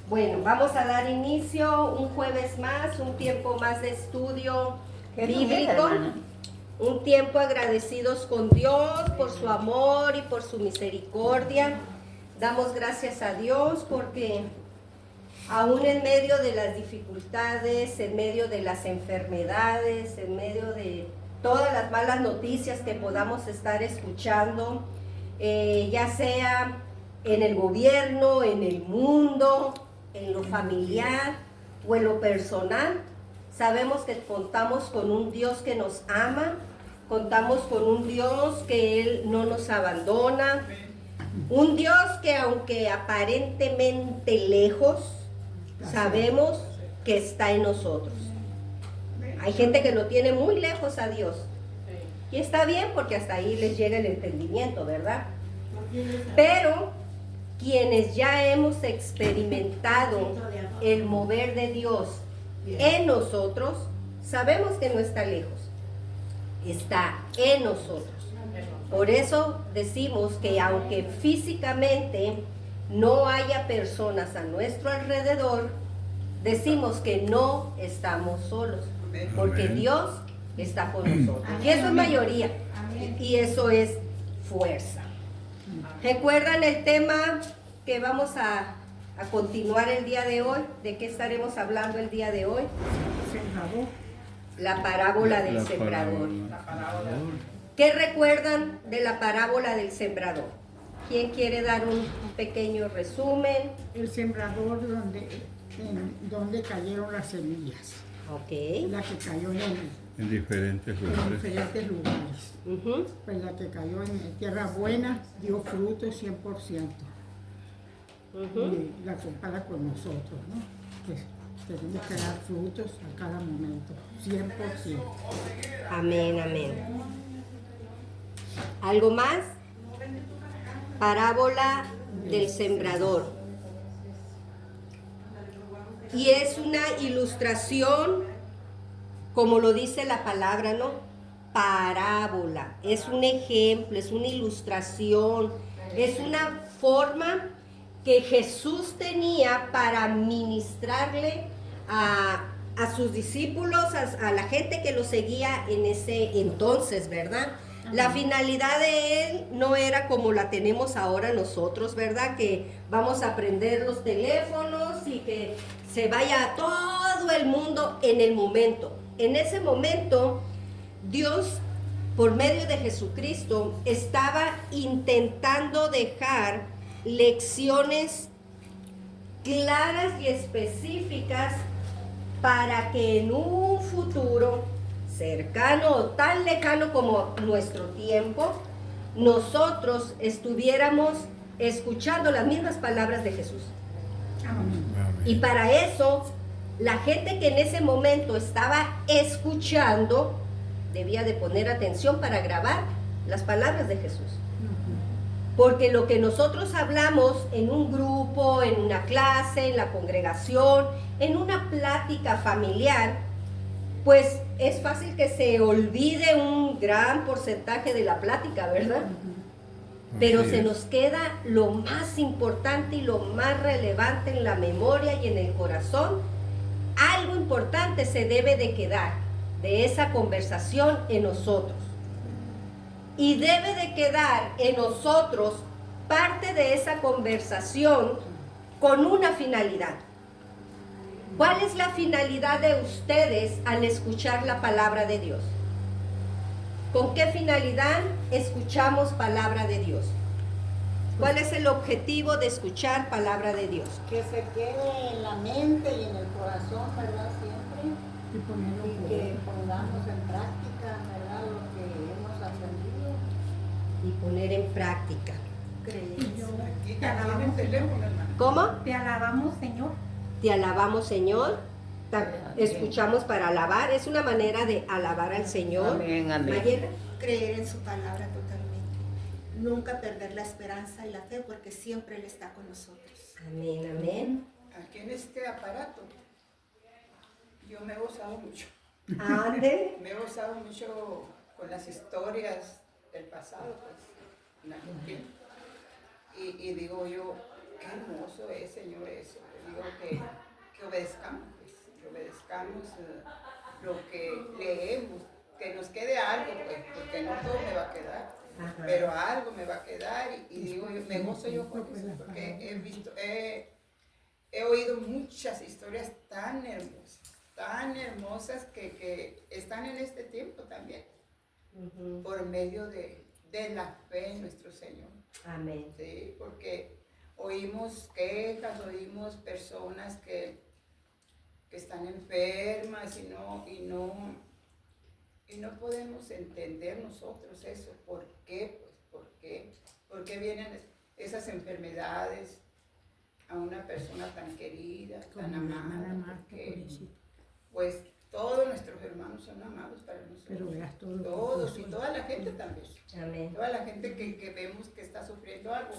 Bueno, vamos a dar inicio un jueves más, un tiempo más de estudio bíblico, un tiempo agradecidos con Dios por su amor y por su misericordia. Damos gracias a Dios porque aún en medio de las dificultades, en medio de las enfermedades, en medio de todas las malas noticias que podamos estar escuchando, ya sea en el gobierno, en el mundo, en lo familiar o en lo personal, sabemos que contamos con un Dios que nos ama, contamos con un Dios que Él no nos abandona, un Dios que aunque aparentemente lejos, sabemos que está en nosotros. Hay gente que lo tiene muy lejos a Dios. Y está bien porque hasta ahí les llega el entendimiento, ¿verdad? Pero quienes ya hemos experimentado el mover de Dios en nosotros, sabemos que no está lejos, está en nosotros. Por eso decimos que aunque físicamente no haya personas a nuestro alrededor, decimos que no estamos solos, porque Dios está con nosotros. Y eso es mayoría, y eso es fuerza. ¿Recuerdan el tema que vamos a continuar el día de hoy? ¿De qué estaremos hablando el día de hoy? La parábola del sembrador. ¿Qué recuerdan de la parábola del sembrador? ¿Quién quiere dar un pequeño resumen? El sembrador donde cayeron las semillas. Ok. La que cayó En diferentes lugares. Pues la que cayó en tierra buena dio fruto 100%. Y la compara con nosotros, ¿no? Que tenemos que dar frutos a cada momento, 100%. Amén, amén. ¿Algo más? Parábola del sembrador. Y es una ilustración, como lo dice la palabra, ¿no? Parábola. Es un ejemplo, es una ilustración, es una forma que Jesús tenía para ministrarle a sus discípulos, a la gente que lo seguía en ese entonces, ¿verdad? La finalidad de él no era como la tenemos ahora nosotros, ¿verdad? Que vamos a prender los teléfonos y que se vaya a todo el mundo en el momento. En ese momento, Dios, por medio de Jesucristo, estaba intentando dejar lecciones claras y específicas para que en un futuro cercano o tan lejano como nuestro tiempo, nosotros estuviéramos escuchando las mismas palabras de Jesús. Amén. Y para eso, la gente que en ese momento estaba escuchando debía de poner atención para grabar las palabras de Jesús. Porque lo que nosotros hablamos en un grupo, en una clase, en la congregación, en una plática familiar, pues es fácil que se olvide un gran porcentaje de la plática, ¿verdad? Pero se nos queda lo más importante y lo más relevante en la memoria y en el corazón. Algo importante se debe de quedar de esa conversación en nosotros. Y debe de quedar en nosotros parte de esa conversación con una finalidad. ¿Cuál es la finalidad de ustedes al escuchar la palabra de Dios? ¿Con qué finalidad escuchamos palabra de Dios? ¿Cuál es el objetivo de escuchar palabra de Dios? Que se quede en la mente y en el corazón, ¿verdad? Siempre. Y que pongamos en práctica, ¿verdad? Lo que hemos aprendido. Y poner en práctica. Te alabamos, Señor. ¿Cómo? Te alabamos, Señor. Te alabamos, Señor. Escuchamos para alabar. Es una manera de alabar al Señor. Amén, amén. Mayela. Creer en su palabra totalmente. Nunca perder la esperanza y la fe porque siempre Él está con nosotros. Amén, amén. Aquí en este aparato, yo me he gozado mucho. Ande. Me he gozado mucho con las historias del pasado, pues, en Argentina. Y digo yo, qué hermoso es, Señor, eso. Te digo que obedezcamos, pues, que obedezcamos lo que leemos, que nos quede algo, pues, porque no todo me va a quedar, pero algo me va a quedar y digo, me gozo yo con eso, porque he oído muchas historias tan hermosas que están en este tiempo también, por medio de la fe en nuestro Señor. Amén. Sí, porque oímos quejas, oímos personas que están enfermas y no podemos entender nosotros eso. ¿Por qué? Pues, ¿por qué vienen esas enfermedades a una persona tan querida, tan amada? Porque, pues todos nuestros hermanos son amados para nosotros. Pero verás todos y toda la gente también. Amén. Toda la gente que vemos que está sufriendo algo,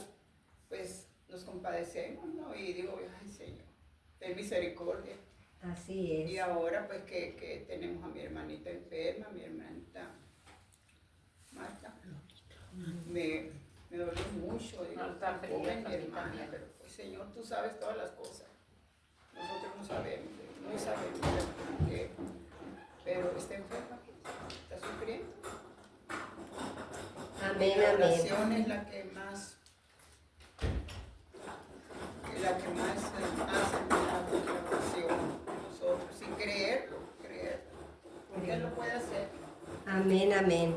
pues nos compadecemos, ¿no? Y digo, ay Señor, ten misericordia. Así es. Y ahora pues que tenemos a mi hermanita enferma, mi hermanita Marta, me dolió mucho, digo, joven mi hermana, pero pues Señor, tú sabes todas las cosas. Nosotros no sabemos por qué, pero está enferma, está sufriendo. Amén, La amén. oración es la que más hace milagros, la oración nosotros, y creerlo, porque Él lo puede hacer. Amén, amén.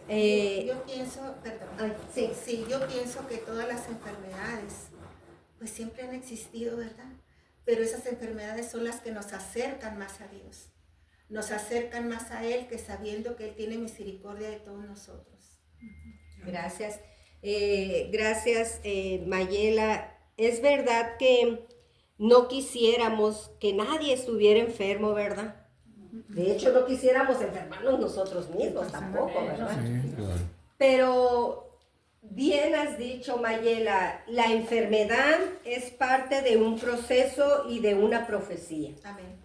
Yo pienso, perdón, Sí. yo pienso que todas las enfermedades, pues siempre han existido, ¿verdad? Pero esas enfermedades son las que nos acercan más a Dios, nos acercan más a Él, que sabiendo que Él tiene misericordia de todos nosotros. Gracias. Gracias, Mayela. Es verdad que no quisiéramos que nadie estuviera enfermo, ¿verdad? De hecho, no quisiéramos enfermarnos nosotros mismos tampoco, ¿verdad? Sí, claro. Pero bien has dicho, Mayela, la enfermedad es parte de un proceso y de una profecía. Amén.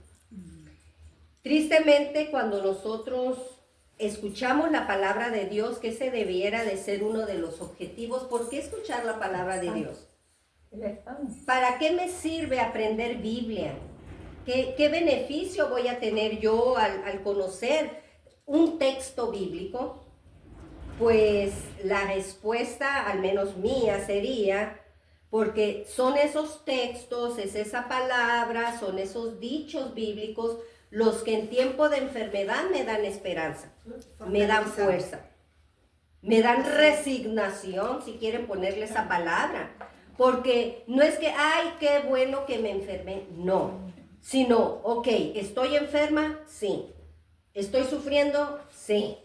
Tristemente, cuando nosotros escuchamos la palabra de Dios, que ese debiera de ser uno de los objetivos. ¿Por qué escuchar la palabra de Dios? ¿Para qué me sirve aprender Biblia? ¿Qué beneficio voy a tener yo al conocer un texto bíblico? Pues la respuesta, al menos mía, sería porque son esos textos, es esa palabra, son esos dichos bíblicos los que en tiempo de enfermedad me dan esperanza, me dan fuerza, me dan resignación, si quieren ponerle esa palabra. Porque no es que, ay, qué bueno que me enfermé, no. Sino, ok, ¿estoy enferma? Sí. ¿Estoy sufriendo? Sí.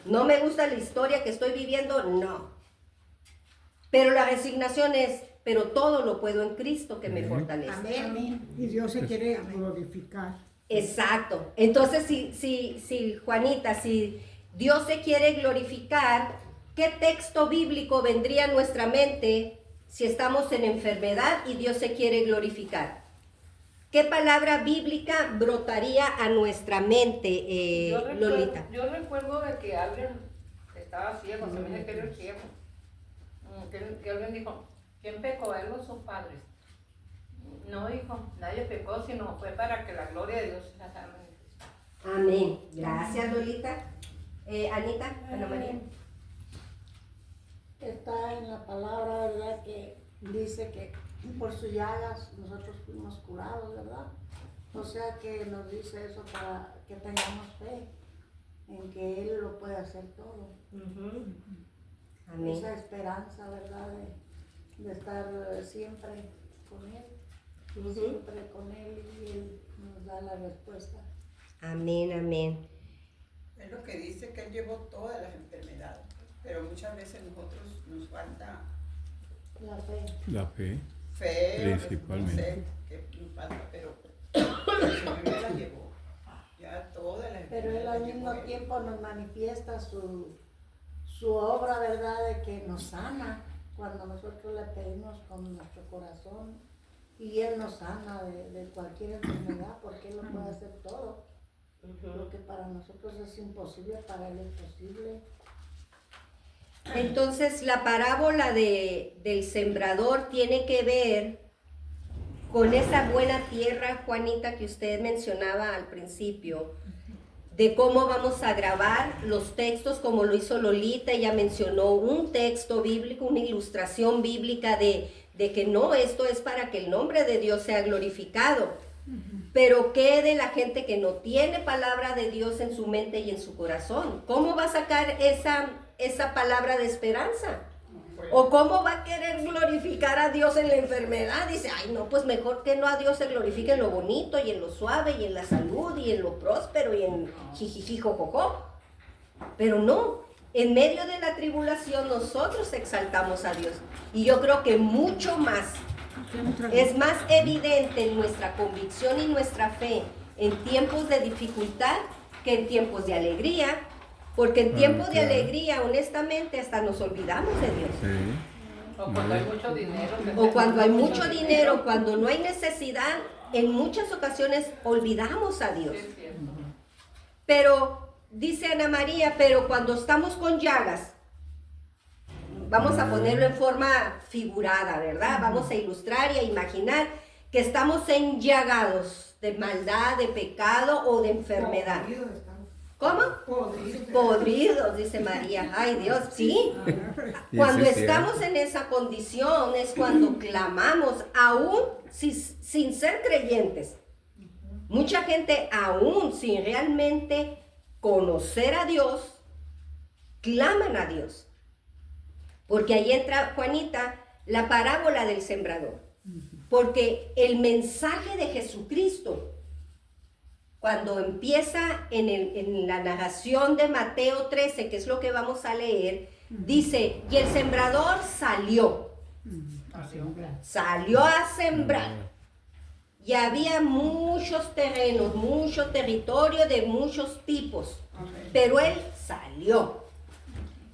¿No me gusta la historia que estoy viviendo? No. Pero la resignación es, pero todo lo puedo en Cristo que me fortalece. Amén. Y Dios se quiere glorificar. Exacto. Entonces, si Juanita, si Dios se quiere glorificar, ¿qué texto bíblico vendría a nuestra mente si estamos en enfermedad y Dios se quiere glorificar? ¿Qué palabra bíblica brotaría a nuestra mente, Lolita? Yo recuerdo de que alguien estaba ciego, se me dice que era ciego. Que alguien dijo, ¿quién pecó? Él o sus padres. No, hijo, nadie pecó, sino fue para que la gloria de Dios se haga manifiesta. Amén. Gracias, Lolita. Anita, Ana María. Está en la palabra, ¿verdad? Que dice que por sus llagas nosotros fuimos curados, ¿verdad? O sea que nos dice eso para que tengamos fe en que Él lo puede hacer todo. Amén. Esa esperanza, ¿verdad? De estar siempre con Él. Siempre con Él y Él nos da la respuesta. Amén, amén. Es lo que dice que Él llevó todas las enfermedades, pero muchas veces nosotros nos falta La fe. La fe. Principalmente. No sé qué nos falta, pero el Señor ya la llevó. Ya todas las Pero Él al mismo tiempo nos manifiesta su obra, ¿verdad? De que nos sana cuando nosotros le pedimos con nuestro corazón. Y Él nos sana de cualquier enfermedad, porque Él lo puede hacer todo. Lo que para nosotros es imposible, para Él es posible. Entonces la parábola del sembrador tiene que ver con esa buena tierra, Juanita, que usted mencionaba al principio, de cómo vamos a grabar los textos como lo hizo Lolita. Ella mencionó un texto bíblico, una ilustración bíblica de que no, esto es para que el nombre de Dios sea glorificado. Pero ¿qué de la gente que no tiene palabra de Dios en su mente y en su corazón? ¿Cómo va a sacar esa palabra de esperanza? ¿O cómo va a querer glorificar a Dios en la enfermedad? Dice, ay no, pues mejor que no a Dios se glorifique en lo bonito y en lo suave y en la salud y en lo próspero y en jijijijojojo. Pero no, en medio de la tribulación nosotros exaltamos a Dios. Y yo creo que mucho más, es más evidente en nuestra convicción y nuestra fe en tiempos de dificultad que en tiempos de alegría. Porque en tiempos de alegría, honestamente, hasta nos olvidamos de Dios. Sí. O cuando hay mucho dinero. O cuando hay mucho dinero, cuando no hay necesidad, en muchas ocasiones olvidamos a Dios. Es cierto. Pero, dice Ana María, pero cuando estamos con llagas, vamos a ponerlo en forma figurada, ¿verdad? Vamos a ilustrar y a imaginar que estamos enllagados de maldad, de pecado o de enfermedad. ¿Cómo? Podridos, dice María. Ay, Dios, sí. Cuando estamos en esa condición es cuando clamamos, aún sin ser creyentes. Mucha gente, aún sin realmente conocer a Dios, claman a Dios. Porque ahí entra, Juanita, la parábola del sembrador. Porque el mensaje de Jesucristo, cuando empieza en la narración de Mateo 13, que es lo que vamos a leer, dice, y el sembrador salió a sembrar. Y había muchos terrenos, mucho territorio de muchos tipos, pero él salió.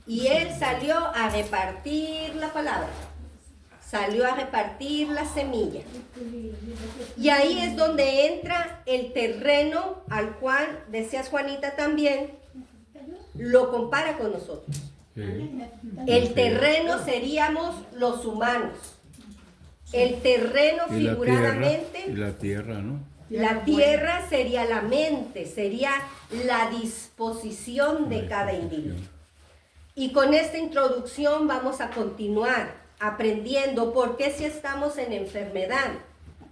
Y él salió a repartir la palabra. Salió a repartir la semilla. Y ahí es donde entra el terreno al cual, decías Juanita también, lo compara con nosotros. Sí. El terreno seríamos los humanos. El terreno Y la figuradamente, tierra, y la tierra, ¿no? la tierra sería la mente, sería la disposición de cada individuo. Y con esta introducción vamos a continuar aprendiendo por qué si estamos en enfermedad,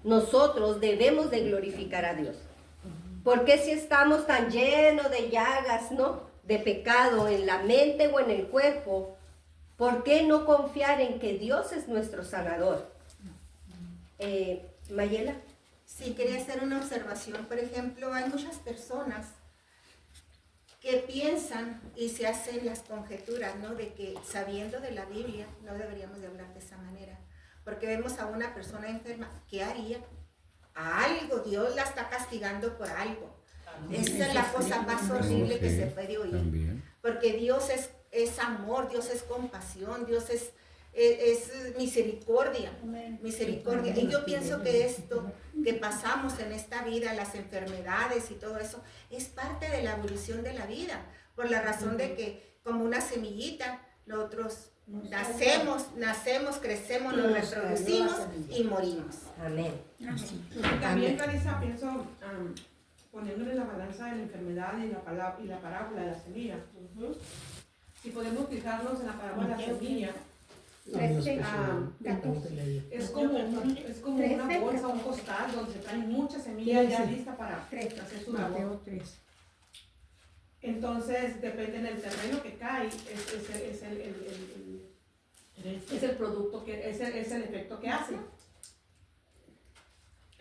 nosotros debemos de glorificar a Dios. ¿Por qué si estamos tan llenos de llagas, ¿no?, de pecado en la mente o en el cuerpo, por qué no confiar en que Dios es nuestro sanador? Mayela. Sí, quería hacer una observación. Por ejemplo, hay muchas personas que piensan y se hacen las conjeturas, ¿no?, de que sabiendo de la Biblia no deberíamos de hablar de esa manera, porque vemos a una persona enferma, ¿qué haría? Algo, Dios la está castigando por algo. Esa es la cosa más horrible que se puede oír, también. porque Dios es amor, Dios es compasión, Dios es misericordia, misericordia. Y yo pienso que esto que pasamos en esta vida, las enfermedades y todo eso, es parte de la evolución de la vida, por la razón de que como una semillita, nosotros nacemos, crecemos, nos reproducimos y morimos. Amén. Y también, Clarisa, pienso, poniéndole la balanza de la enfermedad y la parábola de la semilla. Si podemos fijarnos en la parábola de la semilla, es como una bolsa, un costal donde se traen muchas semillas ya listas para hacer su labor. Entonces, depende del terreno que cae, es el producto, es el efecto que hace.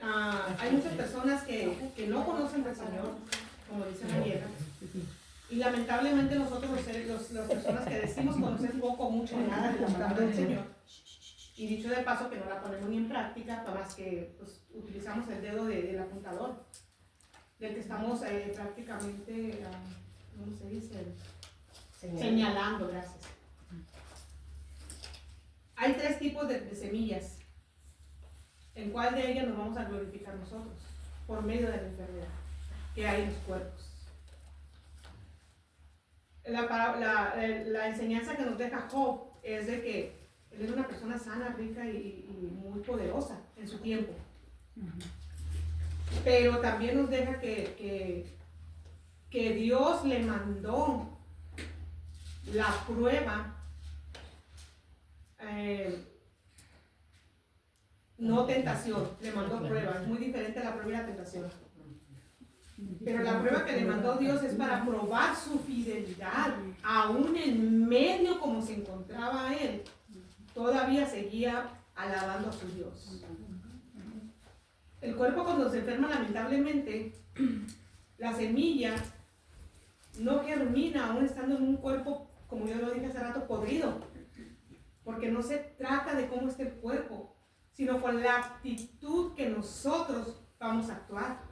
Hay muchas personas que no conocen al Señor, como dice Mariela, y lamentablemente nosotros las personas que decimos conocer poco, mucho, nada de la palabra del Señor, y dicho de paso que no la ponemos ni en práctica, más que pues, utilizamos el dedo del apuntador, del que estamos prácticamente, ¿cómo se dice? Señalando, gracias. Hay 3 tipos de semillas. ¿En cuál de ellas nos vamos a glorificar nosotros? Por medio de la enfermedad que hay en los cuerpos. la enseñanza que nos deja Job es de que él era una persona sana, rica y muy poderosa en su tiempo. Pero también nos deja que Dios le mandó la prueba, no tentación, le mandó prueba. Es muy diferente a la prueba y la tentación. Pero la prueba que le mandó Dios es para probar su fidelidad, aún en medio como se encontraba él, todavía seguía alabando a su Dios. El cuerpo cuando se enferma, lamentablemente, la semilla no germina aún estando en un cuerpo, como yo lo dije hace rato, podrido. Porque no se trata de cómo está el cuerpo, sino con la actitud que nosotros vamos a actuar.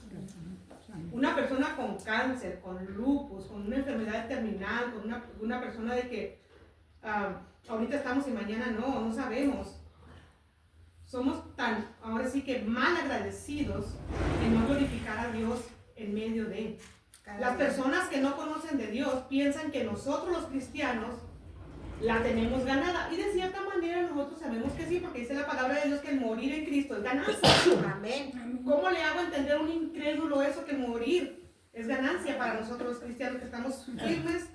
Una persona con cáncer, con lupus, con una enfermedad terminal, con una persona de que ahorita estamos y mañana no sabemos. Somos tan, ahora sí que mal agradecidos de no glorificar a Dios en medio de él. Las personas que no conocen de Dios piensan que nosotros los cristianos la tenemos ganada. Y de cierta manera nosotros sabemos que sí, porque dice la palabra de Dios que el morir en Cristo es ganancia. Amén. ¿Cómo le hago entender a un incrédulo eso, que morir es ganancia para nosotros los cristianos que estamos firmes?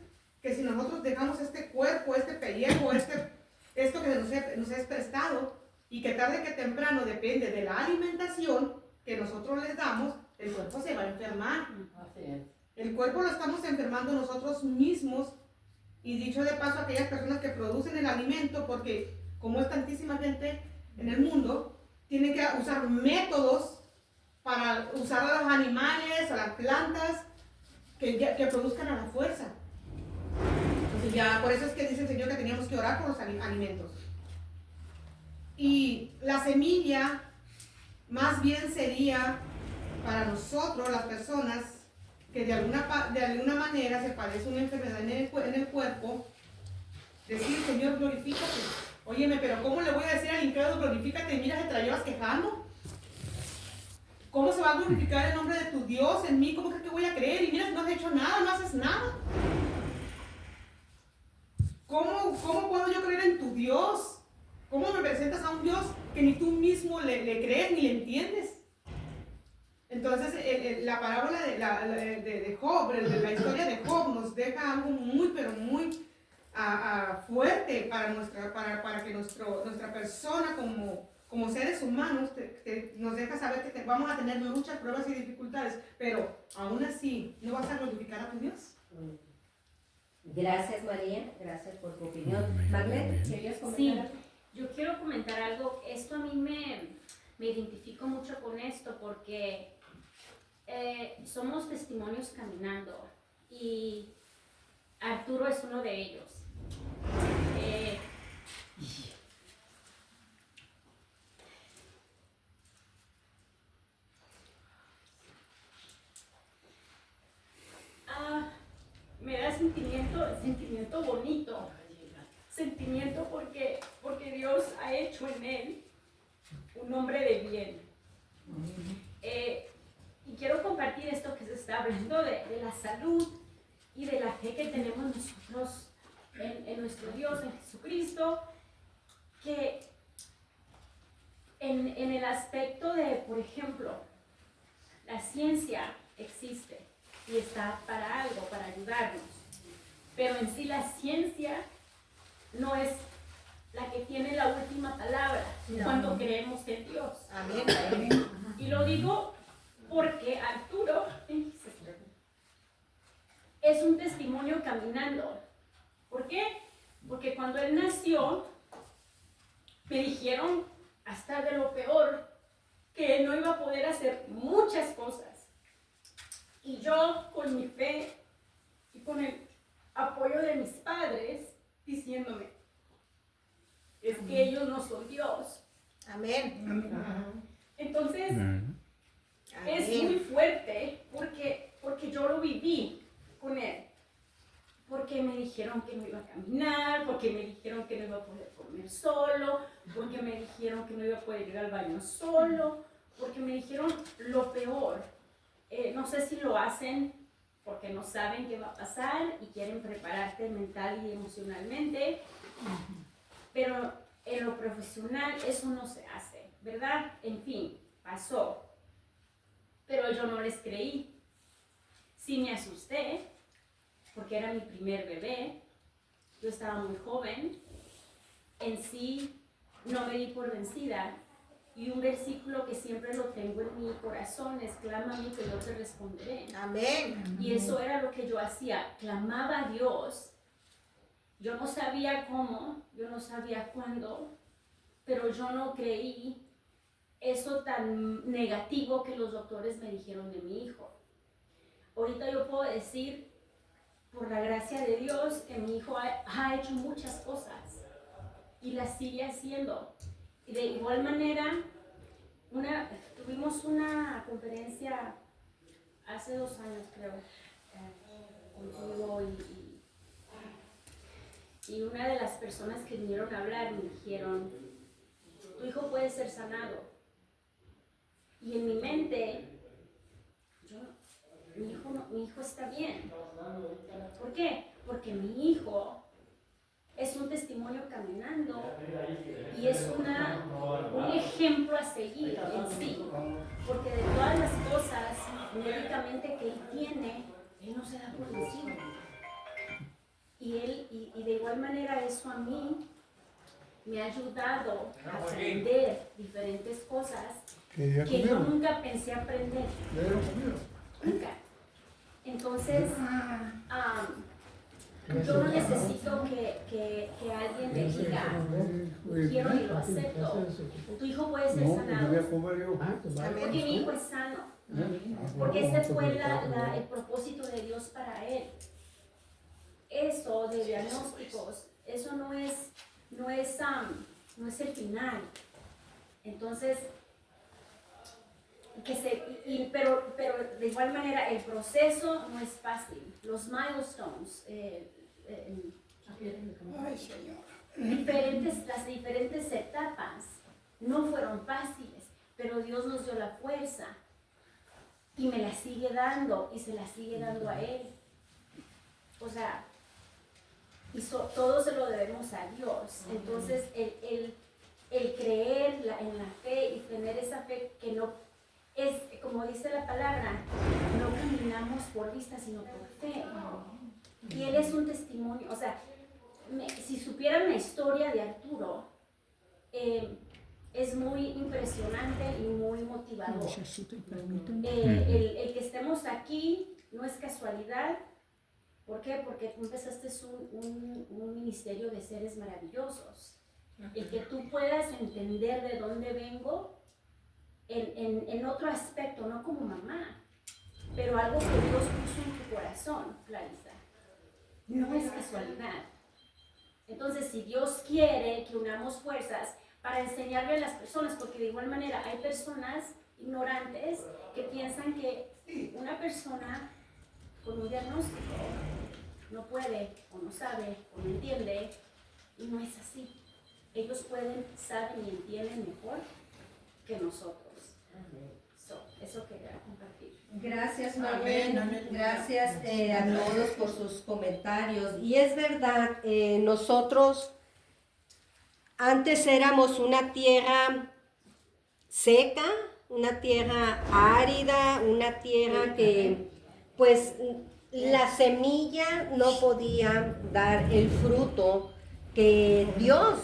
Que si nosotros dejamos este cuerpo, este pellejo, esto que nos es prestado, y que tarde que temprano depende de la alimentación que nosotros les damos, el cuerpo se va a enfermar. Así es. El cuerpo lo estamos enfermando nosotros mismos, y dicho de paso, aquellas personas que producen el alimento, porque como es tantísima gente en el mundo, tienen que usar métodos para usar a los animales, a las plantas, que produzcan a la fuerza. Entonces ya, por eso es que dice el Señor que teníamos que orar por los alimentos. Y la semilla más bien sería para nosotros, las personas que de alguna manera se padece una enfermedad en el cuerpo, decir: Señor, glorifícate. Óyeme, pero ¿cómo le voy a decir al incrédulo glorifícate y mira, se te la llevas quejando? ¿Cómo se va a glorificar el nombre de tu Dios en mí? ¿Cómo crees que voy a creer? Y mira, si no has hecho nada, no haces nada. ¿Cómo puedo yo creer en tu Dios? ¿Cómo me presentas a un Dios que ni tú mismo le crees ni le entiendes? Entonces, la parábola de Job, la historia de Job, nos deja algo muy, pero muy fuerte para que nuestra persona como seres humanos nos deja saber que vamos a tener muchas pruebas y dificultades, pero aún así, ¿no vas a glorificar a tu Dios? Gracias, María, gracias por tu opinión. Muy Marlene, bien. ¿querías comentar Sí, algo? yo quiero comentar algo. Esto a mí me identifico mucho con esto porque somos testimonios caminando y Arturo es uno de ellos. Me da sentimiento bonito, sentimiento porque Dios ha hecho en él un hombre de bien. Y quiero compartir esto que se está hablando de la salud y de la fe que tenemos nosotros en nuestro Dios, en Jesucristo, que en el aspecto de, por ejemplo, la ciencia existe y está para algo, para ayudarnos, pero en sí la ciencia no es la que tiene la última palabra cuando creemos en Dios. Amén. Y lo digo porque Arturo es un testimonio caminando. ¿Por qué? Porque cuando él nació, me dijeron hasta de lo peor, que él no iba a poder hacer muchas cosas. Y yo, con mi fe y con el apoyo de mis padres, diciéndome, es que ellos no son Dios. Amén. Entonces, Amén. es muy fuerte porque yo lo viví con él. Porque me dijeron que no iba a caminar, porque me dijeron que no iba a poder comer solo, porque me dijeron que no iba a poder ir al baño solo, porque me dijeron lo peor. No sé si lo hacen porque no saben qué va a pasar y quieren prepararte mental y emocionalmente. Pero en lo profesional eso no se hace, ¿verdad? En fin, pasó. Pero yo no les creí. Sí me asusté, porque era mi primer bebé. Yo estaba muy joven. En sí, no me di por vencida. Y un versículo que siempre lo tengo en mi corazón es: clámame que yo te responderé. Amén. Y eso era lo que yo hacía. Clamaba a Dios. Yo no sabía cómo, yo no sabía cuándo, pero yo no creí eso tan negativo que los doctores me dijeron de mi hijo. Ahorita yo puedo decir, por la gracia de Dios, que mi hijo ha hecho muchas cosas y las sigue haciendo. Y de igual manera, tuvimos una conferencia hace 2 años, creo, contigo y una de las personas que vinieron a hablar me dijeron: tu hijo puede ser sanado. Y en mi mente, mi hijo está bien. ¿Por qué? Porque mi hijo es un testimonio caminando y es un ejemplo a seguir en sí. Porque de todas las cosas médicamente que él tiene, él no se da por vencido. Y de igual manera eso a mí me ha ayudado a aprender diferentes cosas que yo nunca pensé aprender. Nunca. Entonces, yo no necesito que alguien me diga, quiero y lo acepto. Tu hijo puede ser sanado. Porque mi hijo es sano. Porque ese fue el propósito de Dios para él. Eso de diagnósticos, eso no es el final. Entonces, pero de igual manera el proceso no es fácil. Los milestones, las diferentes etapas no fueron fáciles, pero Dios nos dio la fuerza y me la sigue dando y se la sigue dando a Él. O sea, todo se lo debemos a Dios. Entonces, el creer en la fe y tener esa fe que no es, como dice la palabra, no caminamos por vista, sino por fe. Y Él es un testimonio. O sea, si supieran la historia de Arturo, es muy impresionante y muy motivador. El que estemos aquí no es casualidad. ¿Por qué? Porque tú empezaste un ministerio de seres maravillosos. El que tú puedas entender de dónde vengo en otro aspecto, no como mamá, pero algo que Dios puso en tu corazón, Clarisa. No es casualidad. Entonces, si Dios quiere que unamos fuerzas para enseñarle a las personas, porque de igual manera hay personas ignorantes que piensan que una persona con un diagnóstico no puede, o no sabe, o no entiende, y no es así. Ellos saben y entienden mejor que nosotros. Eso quería compartir. Gracias, Manuel. Gracias a todos por sus comentarios. Y es verdad, nosotros antes éramos una tierra seca, una tierra árida, una tierra que pues la semilla no podía dar el fruto que Dios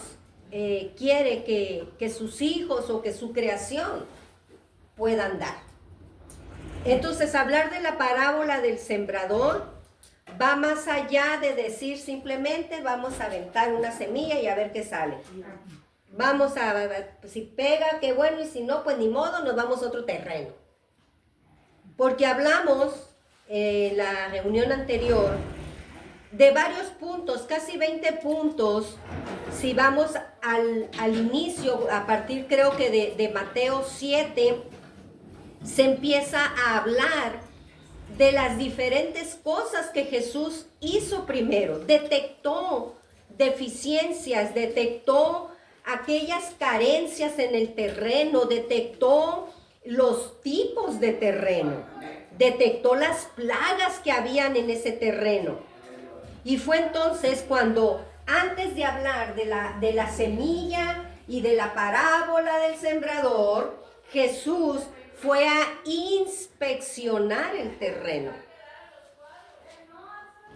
quiere que sus hijos o que su creación puedan dar. Entonces, hablar de la parábola del sembrador va más allá de decir simplemente vamos a aventar una semilla y a ver qué sale. Vamos a ver, si pega, qué bueno, y si no, pues ni modo, nos vamos a otro terreno. Porque hablamos en la reunión anterior de varios puntos, casi 20 puntos, si vamos al inicio, a partir creo que de Mateo 7, se empieza a hablar de las diferentes cosas que Jesús hizo primero. Detectó deficiencias, detectó aquellas carencias en el terreno, detectó los tipos de terreno. detectó las plagas que habían en ese terreno. Y fue entonces cuando, antes de hablar de la semilla y de la parábola del sembrador, Jesús fue a inspeccionar el terreno.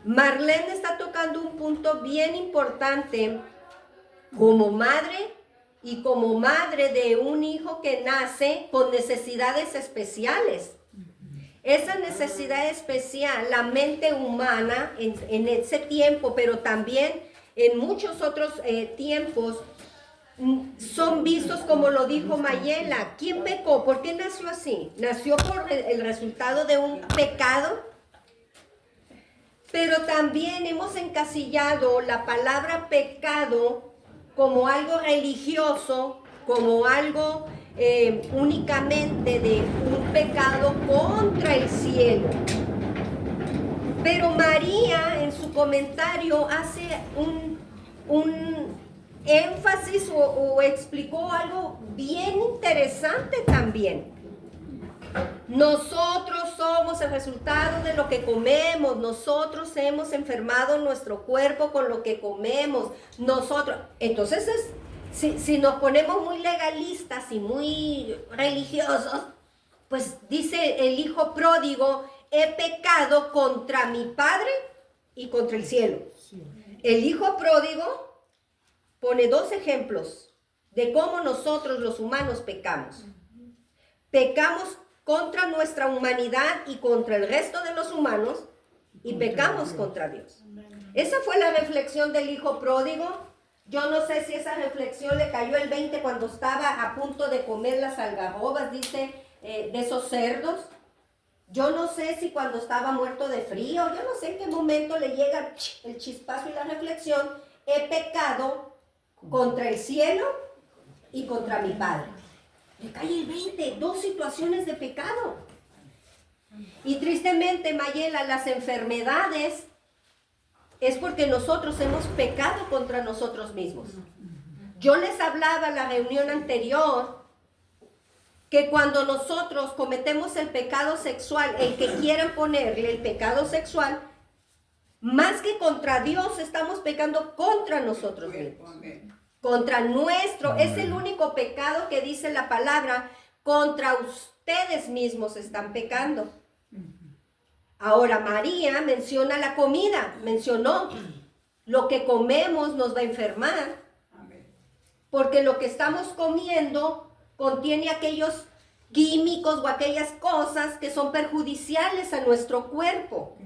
Marlene está tocando un punto bien importante como madre y como madre de un hijo que nace con necesidades especiales. Esa necesidad especial, la mente humana en ese tiempo, pero también en muchos otros tiempos, son vistos como lo dijo Mayela. ¿Quién pecó? ¿Por qué nació así? ¿Nació por el resultado de un pecado? Pero también hemos encasillado la palabra pecado como algo religioso, como algo únicamente de un pecado contra el cielo. Pero María en su comentario hace un énfasis o explicó algo bien interesante también. Nosotros somos el resultado de lo que comemos. Nosotros hemos enfermado nuestro cuerpo con lo que comemos. Entonces, si nos ponemos muy legalistas y muy religiosos, pues dice el hijo pródigo, he pecado contra mi padre y contra el cielo. El hijo pródigo pone dos ejemplos de cómo nosotros los humanos pecamos. Pecamos contra nuestra humanidad y contra el resto de los humanos y pecamos contra Dios. Esa fue la reflexión del hijo pródigo. Yo no sé si esa reflexión le cayó el 20 cuando estaba a punto de comer las algarrobas, dice, de esos cerdos. Yo no sé si cuando estaba muerto de frío, yo no sé en qué momento le llega el chispazo y la reflexión, he pecado contra el cielo y contra mi padre. Le cae el 20, dos situaciones de pecado. Y tristemente, Mayela, las enfermedades es porque nosotros hemos pecado contra nosotros mismos. Yo les hablaba en la reunión anterior que cuando nosotros cometemos el pecado sexual, el que quieran ponerle el pecado sexual, más que contra Dios, estamos pecando contra nosotros mismos. Contra nuestro, es el único pecado que dice la palabra, contra ustedes mismos están pecando. Ahora María menciona la comida, mencionó lo que comemos nos va a enfermar, porque lo que estamos comiendo contiene aquellos químicos o aquellas cosas que son perjudiciales a nuestro cuerpo.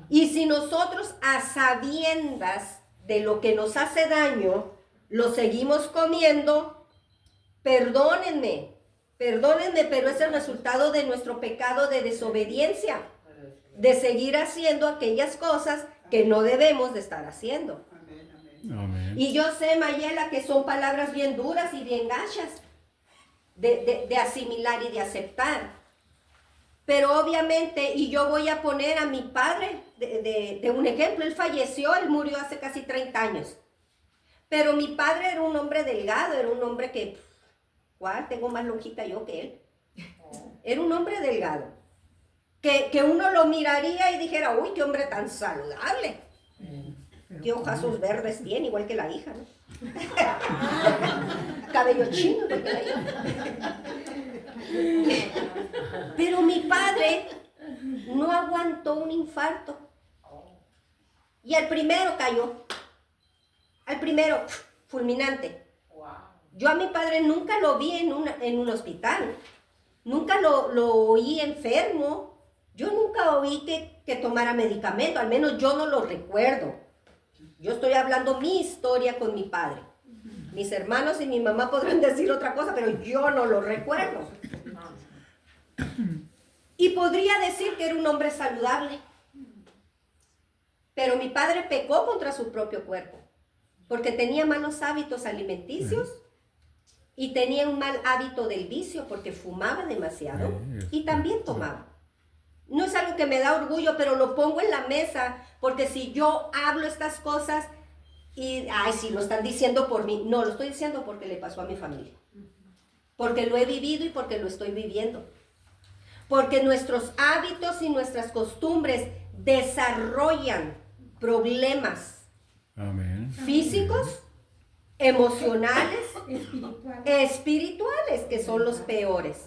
Y si nosotros a sabiendas de lo que nos hace daño, lo seguimos comiendo, perdónenme, pero es el resultado de nuestro pecado de desobediencia, de seguir haciendo aquellas cosas que no debemos de estar haciendo. Amén. Y yo sé, Mayela, que son palabras bien duras y bien gachas de asimilar y de aceptar. Pero obviamente, y yo voy a poner a mi padre de un ejemplo, él falleció, él murió hace casi 30 años. Pero mi padre era un hombre delgado, era un hombre que, tengo más lonjita yo que él. Era un hombre delgado. Que uno lo miraría y dijera, uy, qué hombre tan saludable. Qué ojazos verdes tiene, igual que la hija, ¿no? Cabello chino, igual que la hija. Pero mi padre no aguantó un infarto. Y al primero cayó. Al primero, fulminante. Yo a mi padre nunca lo vi en un hospital. Nunca lo oí enfermo. Yo nunca oí que tomara medicamento. Al menos yo no lo recuerdo. Yo estoy hablando mi historia con mi padre. Mis hermanos y mi mamá podrán decir otra cosa, pero yo no lo recuerdo. Y podría decir que era un hombre saludable. Pero mi padre pecó contra su propio cuerpo, porque tenía malos hábitos alimenticios y tenía un mal hábito del vicio, porque fumaba demasiado y también tomaba. No es algo que me da orgullo, pero lo pongo en la mesa, porque si yo hablo estas cosas y, si lo están diciendo por mí, no, lo estoy diciendo porque le pasó a mi familia. Porque lo he vivido y porque lo estoy viviendo. porque nuestros hábitos y nuestras costumbres desarrollan problemas Amén. físicos, emocionales, espirituales, que son los peores.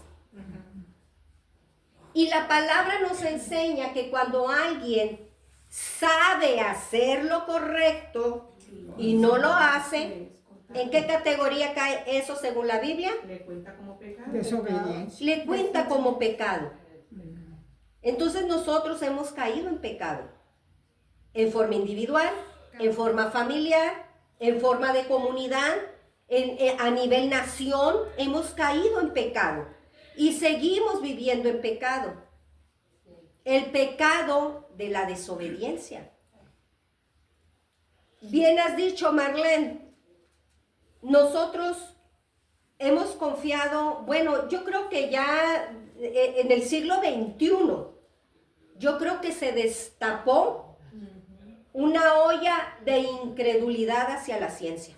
Y la palabra nos enseña que cuando alguien sabe hacer lo correcto y no lo hace, ¿en qué categoría cae eso según la Biblia? Le cuenta como pecado. Desobediencia. Le cuenta como pecado. Entonces nosotros hemos caído en pecado, en forma individual, en forma familiar, en forma de comunidad, a nivel nación, hemos caído en pecado y seguimos viviendo en pecado. El pecado de la desobediencia. Bien has dicho, Marlene, nosotros hemos confiado, bueno, yo creo que ya en el siglo XXI, yo creo que se destapó una olla de incredulidad hacia la ciencia.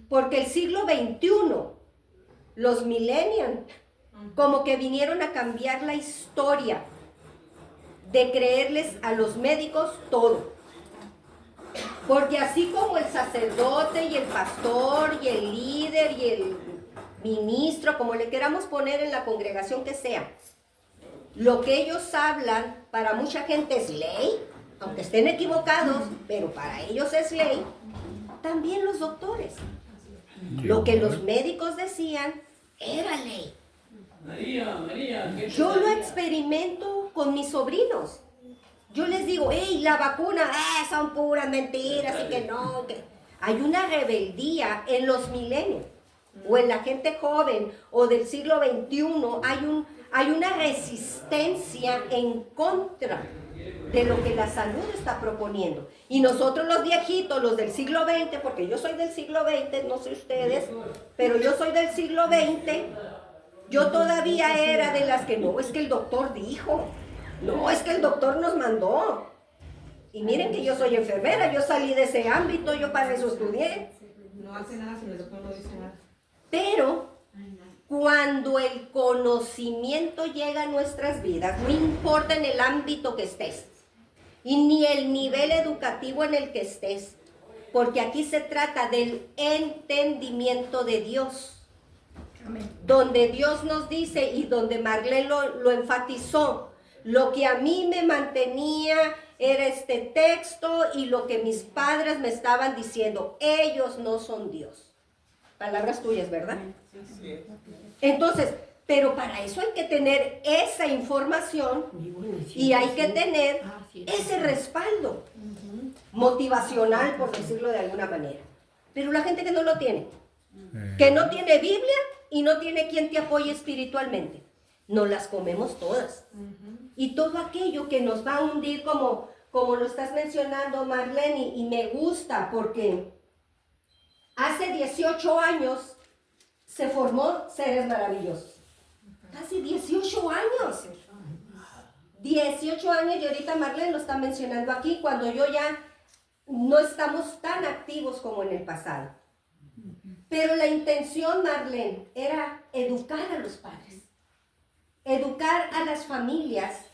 Porque el siglo XXI, los millennials, como que vinieron a cambiar la historia de creerles a los médicos todo. Porque así como el sacerdote y el pastor y el líder y el ministro, como le queramos poner en la congregación que sea, lo que ellos hablan para mucha gente es ley, aunque estén equivocados, pero para ellos es ley. También los doctores. Lo que los médicos decían era ley. Yo lo experimento con mis sobrinos. Yo les digo, hey, la vacuna, son puras mentiras y que no, que hay una rebeldía en los millennials o en la gente joven o del siglo XXI, hay una resistencia en contra de lo que la salud está proponiendo. Y nosotros los viejitos, los del siglo XX, porque yo soy del siglo XX, no sé ustedes, pero yo soy del siglo XX, yo todavía era de las que no, es que el doctor dijo, no, es que el doctor nos mandó. Y miren que yo soy enfermera, yo salí de ese ámbito, yo para eso estudié. No hace nada si el doctor no dice nada. Pero cuando el conocimiento llega a nuestras vidas, no importa en el ámbito que estés, y ni el nivel educativo en el que estés, porque aquí se trata del entendimiento de Dios. Donde Dios nos dice, y donde Marlene lo enfatizó, lo que a mí me mantenía era este texto y lo que mis padres me estaban diciendo, ellos no son Dios. Palabras tuyas, ¿verdad? Entonces, pero para eso hay que tener esa información y hay que tener ese respaldo motivacional, por decirlo de alguna manera. Pero la gente que no lo tiene, que no tiene Biblia y no tiene quien te apoye espiritualmente, nos las comemos todas. Y todo aquello que nos va a hundir, como lo estás mencionando, Marlene, y me gusta porque hace 18 años se formó Seres Maravillosos. Casi 18 años. 18 años, y ahorita Marlene lo está mencionando aquí, cuando yo ya no estamos tan activos como en el pasado. Pero la intención, Marlene, era educar a los padres, educar a las familias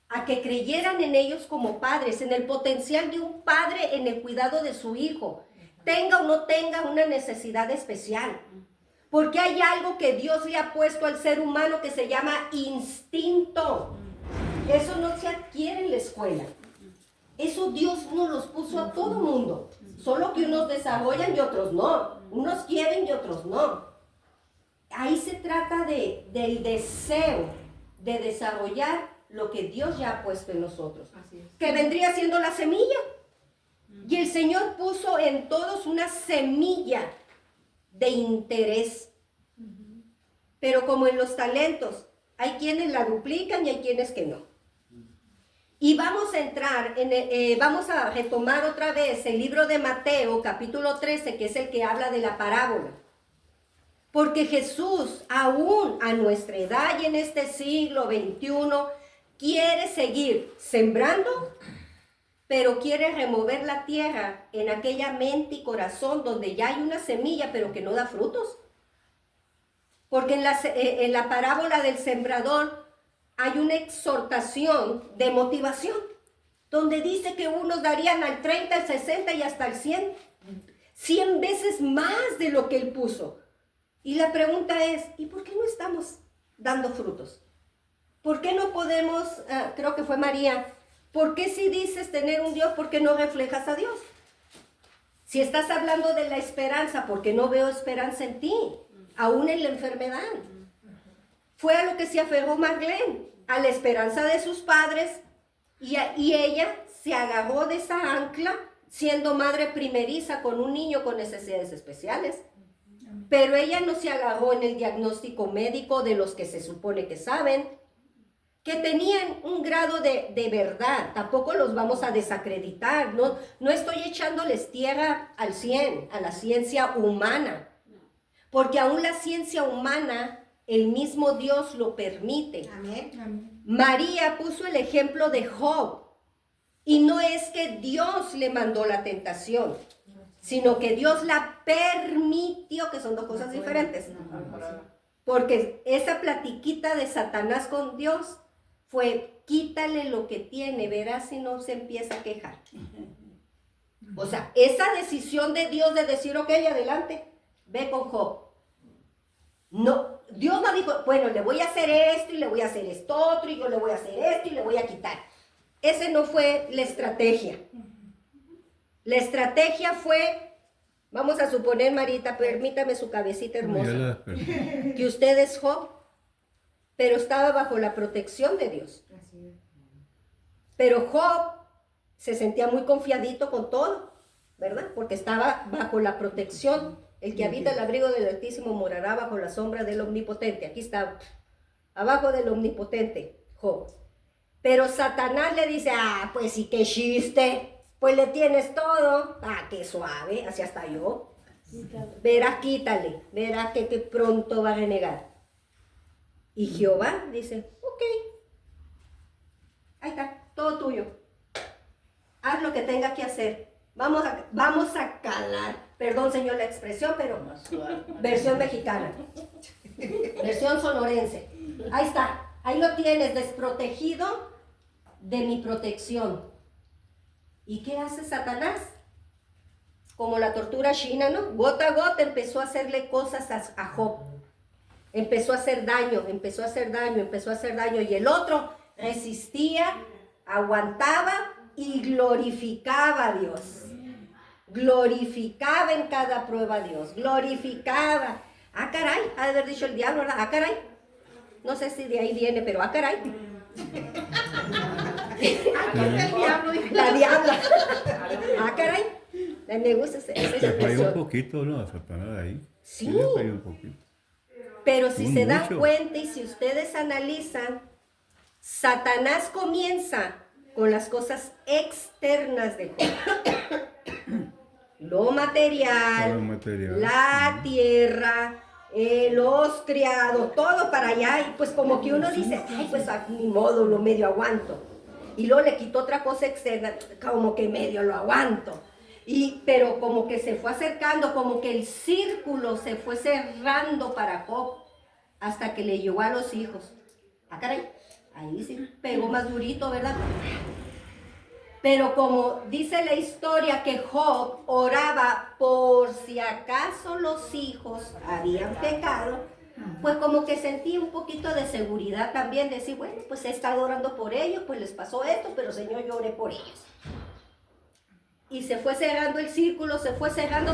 a que creyeran en ellos como padres, en el potencial de un padre en el cuidado de su hijo, tenga o no tenga una necesidad especial. Porque hay algo que Dios le ha puesto al ser humano que se llama instinto. Eso no se adquiere en la escuela. Eso Dios nos los puso a todo mundo. Solo que unos desarrollan y otros no. Unos quieren y otros no. Ahí se trata del deseo de desarrollar lo que Dios ya ha puesto en nosotros. Que vendría siendo la semilla. Y el Señor puso en todos una semilla de interés. Pero como en los talentos, hay quienes la duplican y hay quienes que no. Y vamos a entrar, vamos a retomar otra vez el libro de Mateo, capítulo 13, que es el que habla de la parábola. Porque Jesús, aún a nuestra edad y en este siglo XXI, quiere seguir sembrando, pero quiere remover la tierra en aquella mente y corazón donde ya hay una semilla, pero que no da frutos. Porque en la parábola del sembrador, hay una exhortación de motivación, donde dice que unos darían al 30, al 60 y hasta al 100 veces más de lo que él puso. Y la pregunta es, ¿y por qué no estamos dando frutos? ¿Por qué no podemos, creo que fue María, ¿por qué si dices tener un Dios, por qué no reflejas a Dios? Si estás hablando de la esperanza, ¿por qué no veo esperanza en ti? Aún en la enfermedad. Fue a lo que se aferró Marlene, a la esperanza de sus padres, y ella se agarró de esa ancla, siendo madre primeriza con un niño con necesidades especiales. Pero ella no se agarró en el diagnóstico médico de los que se supone que saben, que tenían un grado de verdad. Tampoco los vamos a desacreditar. No estoy echándoles tierra al 100, a la ciencia humana. Porque aún la ciencia humana, el mismo Dios lo permite. Amén. María puso el ejemplo de Job. Y no es que Dios le mandó la tentación, sino que Dios la permitió, que son dos cosas diferentes. Porque esa platiquita de Satanás con Dios fue, quítale lo que tiene, verás si no se empieza a quejar. O sea, esa decisión de Dios de decir, ok, adelante, ve con Job. No, Dios no dijo, bueno, le voy a hacer esto y le voy a hacer esto otro y yo le voy a hacer esto y le voy a quitar. Ese no fue la estrategia. La estrategia fue, vamos a suponer, Marita, permítame su cabecita hermosa, que usted es Job, pero estaba bajo la protección de Dios. Pero Job se sentía muy confiadito con todo, ¿verdad? Porque estaba bajo la protección. El que habita el abrigo del Altísimo morará bajo la sombra del Omnipotente. Aquí está, abajo del Omnipotente, Job. Pero Satanás le dice, pues sí, qué chiste, pues le tienes todo. Qué suave, así hasta yo. Verá, quítale, verá que pronto va a renegar. Y Jehová dice, ok, ahí está, todo tuyo. Haz lo que tengas que hacer. Vamos a calar. Perdón, señor, la expresión, pero versión mexicana. Versión sonorense. Ahí está, ahí lo tienes, desprotegido de mi protección. ¿Y qué hace Satanás? Como la tortura china, ¿no? Gota a gota empezó a hacerle cosas a Job. Empezó a hacer daño, empezó a hacer daño, empezó a hacer daño. Y el otro resistía, aguantaba y glorificaba a Dios. Glorificaba en cada prueba a Dios. Glorificaba. Caray, ha de haber dicho el diablo, ¿verdad? Caray. No sé si de ahí viene, pero caray. La diabla. Caray. Me gusta esa expresión. Se falló un poquito, ¿no? A Satanás ahí. Sí. Le falló un poquito. Pero si se dan Mucho. cuenta y si ustedes analizan, Satanás comienza con las cosas externas de Job. Lo material, la tierra, los criados, todo para allá. Y pues como que uno dice, ay, pues ni modo, lo medio aguanto. Y luego le quitó otra cosa externa, como que medio lo aguanto. Pero como que se fue acercando, como que el círculo se fue cerrando para Job, hasta que le llegó a los hijos. Caray, ahí sí pegó más durito, ¿verdad? Pero como dice la historia que Job oraba por si acaso los hijos habían pecado, pues como que sentí un poquito de seguridad también, de decir, bueno, pues he estado orando por ellos, pues les pasó esto, pero Señor, yo oré por ellos. Y se fue cerrando el círculo, se fue cerrando,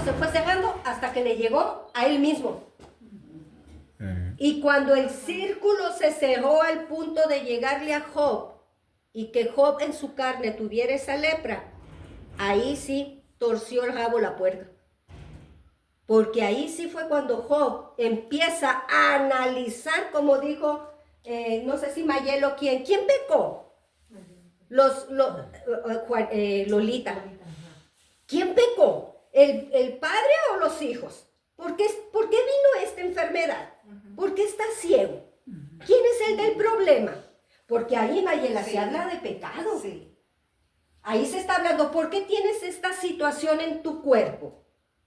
hasta que le llegó a él mismo. Y cuando el círculo se cerró al punto de llegarle a Job, y que Job en su carne tuviera esa lepra, ahí sí torció el rabo la puerca. Porque ahí sí fue cuando Job empieza a analizar, como dijo, no sé si Mayelo, ¿quién pecó? Lolita. ¿Quién pecó? ¿El padre o los hijos? ¿Por qué vino esta enfermedad? ¿Por qué está ciego? ¿Quién es el del problema? Porque ahí, Mayela, se habla de pecado. Sí. Ahí se está hablando, ¿por qué tienes esta situación en tu cuerpo?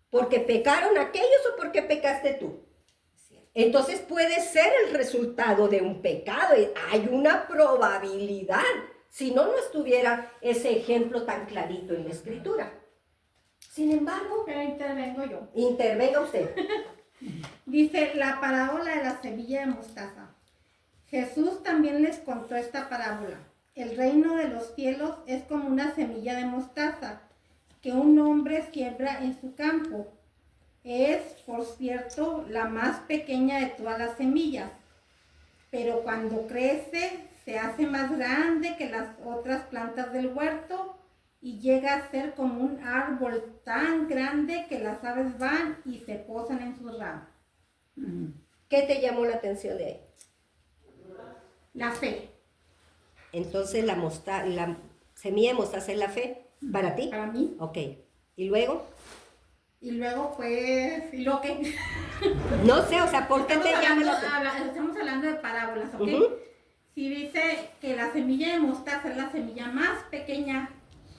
¿Porque pecaron aquellos o porque pecaste tú? Entonces puede ser el resultado de un pecado. Hay una probabilidad. Si no, no estuviera ese ejemplo tan clarito en la Escritura. Sin embargo, Pero intervengo yo. intervenga usted. Dice la parábola de la semilla de mostaza. Jesús también les contó esta parábola. El reino de los cielos es como una semilla de mostaza que un hombre siembra en su campo. Es, por cierto, la más pequeña de todas las semillas, pero cuando crece se hace más grande que las otras plantas del huerto y llega a ser como un árbol tan grande que las aves van y se posan en sus ramas. ¿Qué te llamó la atención de ahí? La fe. Entonces la semilla de mostaza es la fe. ¿Para ti? Para mí. Ok. ¿Y luego? Y luego pues, ¿y lo que? No sé, o sea, ¿por qué te llama la atención? Estamos hablando de parábolas, ¿ok? Ujú. Si dice que la semilla de mostaza es la semilla más pequeña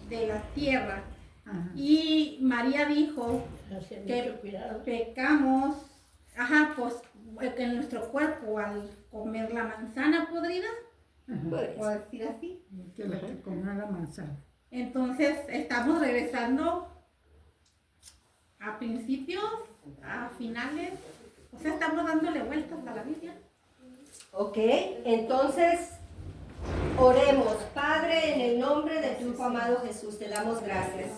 de la tierra, Ajá. y María dijo que pecamos, pues en nuestro cuerpo al comer la manzana podrida, puedo decir así. Que la que comió la manzana. Entonces estamos regresando a principios, a finales, o sea, estamos dándole vueltas a la Biblia. Ok, entonces oremos. Padre, en el nombre de tu Hijo amado Jesús, te damos gracias.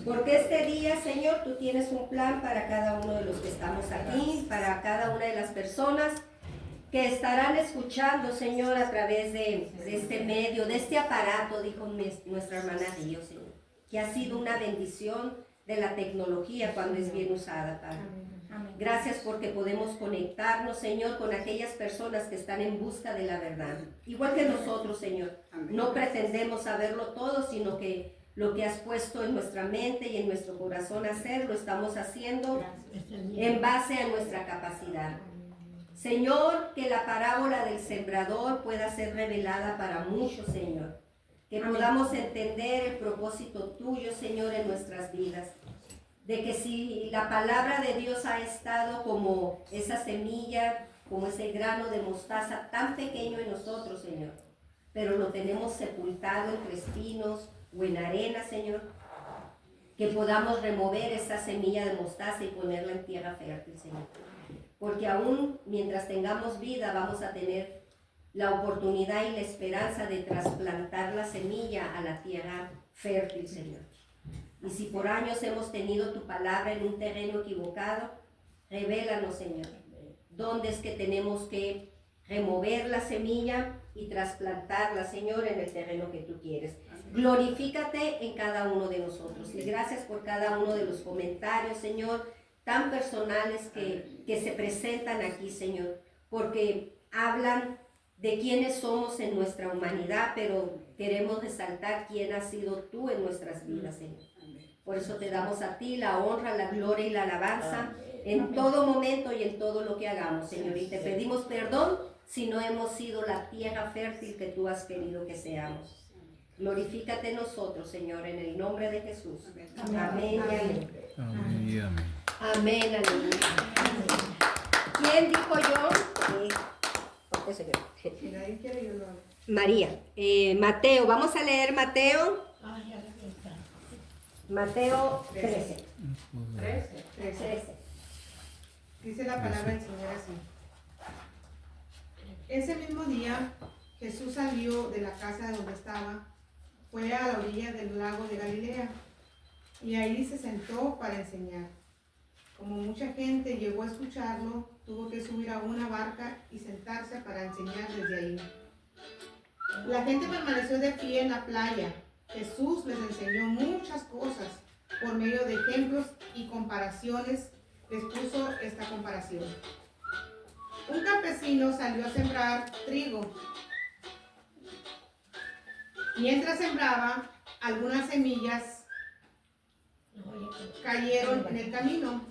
Porque este día, Señor, tú tienes un plan para cada uno de los que estamos aquí, para cada una de las personas que estarán escuchando, Señor, a través de este medio, de este aparato, dijo nuestra hermana Río, Señor, que ha sido una bendición de la tecnología cuando es bien usada, Padre. Amén. Gracias porque podemos conectarnos, Señor, con aquellas personas que están en busca de la verdad. Igual que nosotros, Señor. No pretendemos saberlo todo, sino que lo que has puesto en nuestra mente y en nuestro corazón hacer, lo estamos haciendo en base a nuestra capacidad. Señor, que la parábola del sembrador pueda ser revelada para muchos, Señor. Que podamos entender el propósito tuyo, Señor, en nuestras vidas. De que si la palabra de Dios ha estado como esa semilla, como ese grano de mostaza tan pequeño en nosotros, Señor, pero lo tenemos sepultado entre espinos o en arena, Señor, que podamos remover esa semilla de mostaza y ponerla en tierra fértil, Señor. Porque aún mientras tengamos vida vamos a tener la oportunidad y la esperanza de trasplantar la semilla a la tierra fértil, Señor. Y si por años hemos tenido tu palabra en un terreno equivocado, revélanos, Señor, dónde es que tenemos que remover la semilla y trasplantarla, Señor, en el terreno que tú quieres. Glorifícate en cada uno de nosotros. Y gracias por cada uno de los comentarios, Señor, tan personales que se presentan aquí, Señor, porque hablan de quiénes somos en nuestra humanidad, pero queremos resaltar quién has sido tú en nuestras vidas, Señor. Por eso te damos a ti la honra, la gloria y la alabanza en todo momento y en todo lo que hagamos, Señor. Y te pedimos perdón si no hemos sido la tierra fértil que tú has querido que seamos. Glorifícate en nosotros, Señor, en el nombre de Jesús. Amén y amén. Amén y amén. Amén, aleluya. ¿Quién dijo yo? ¿Por señor? Si nadie quiere, yo lo hago. María. Mateo, vamos a leer Mateo. Mateo 13. 13. Dice la palabra del Señor así. Ese mismo día, Jesús salió de la casa de donde estaba, fue a la orilla del lago de Galilea y ahí se sentó para enseñar. Como mucha gente llegó a escucharlo, tuvo que subir a una barca y sentarse para enseñar desde ahí. La gente permaneció de pie en la playa. Jesús les enseñó muchas cosas. Por medio de ejemplos y comparaciones, les puso esta comparación. Un campesino salió a sembrar trigo. Mientras sembraba, algunas semillas cayeron en el camino.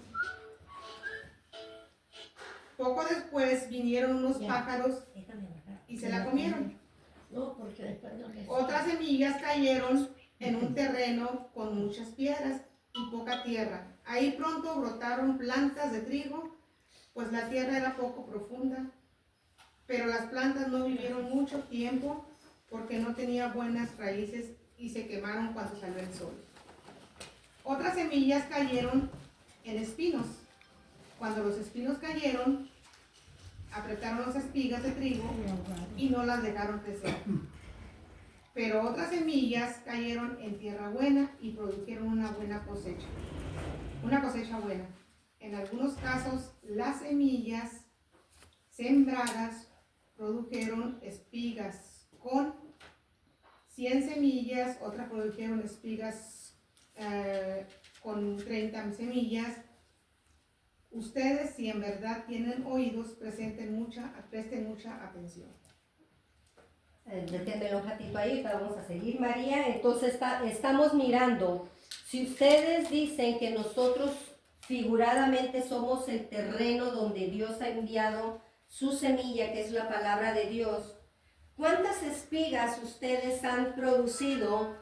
Poco después vinieron unos pájaros y se la comieron. Otras semillas cayeron en un terreno con muchas piedras y poca tierra. Ahí pronto brotaron plantas de trigo, pues la tierra era poco profunda, pero las plantas no vivieron mucho tiempo porque no tenían buenas raíces y se quemaron cuando salió el sol. Otras semillas cayeron en espinos. Cuando los espinos cayeron, apretaron las espigas de trigo y no las dejaron crecer. Pero otras semillas cayeron en tierra buena y produjeron una buena cosecha. Una cosecha buena. En algunos casos, las semillas sembradas produjeron espigas con 100 semillas, otras produjeron espigas con 30 semillas. Ustedes, si en verdad tienen oídos, presten mucha atención. Deténmelo un ratito ahí, vamos a seguir, María. Entonces estamos mirando, si ustedes dicen que nosotros figuradamente somos el terreno donde Dios ha enviado su semilla, que es la palabra de Dios, ¿cuántas espigas ustedes han producido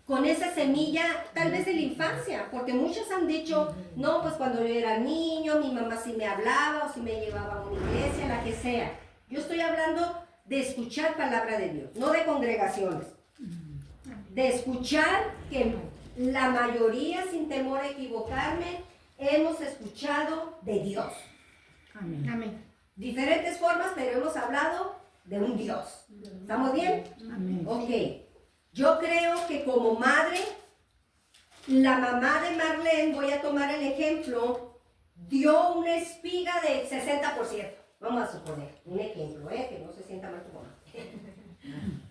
con esa semilla, tal vez de la infancia? Porque muchos han dicho, no, pues cuando yo era niño, mi mamá sí me hablaba o sí me llevaba a una iglesia, la que sea. Yo estoy hablando de escuchar palabra de Dios, no de congregaciones. De escuchar que la mayoría, sin temor a equivocarme, hemos escuchado de Dios. Amén. Amén. Diferentes formas, pero hemos hablado de un Dios. ¿Estamos bien? Amén. Ok. Yo creo que como madre, la mamá de Marlene, voy a tomar el ejemplo, dio una espiga de 60%. Vamos a suponer, un ejemplo, que no se sienta mal tu mamá.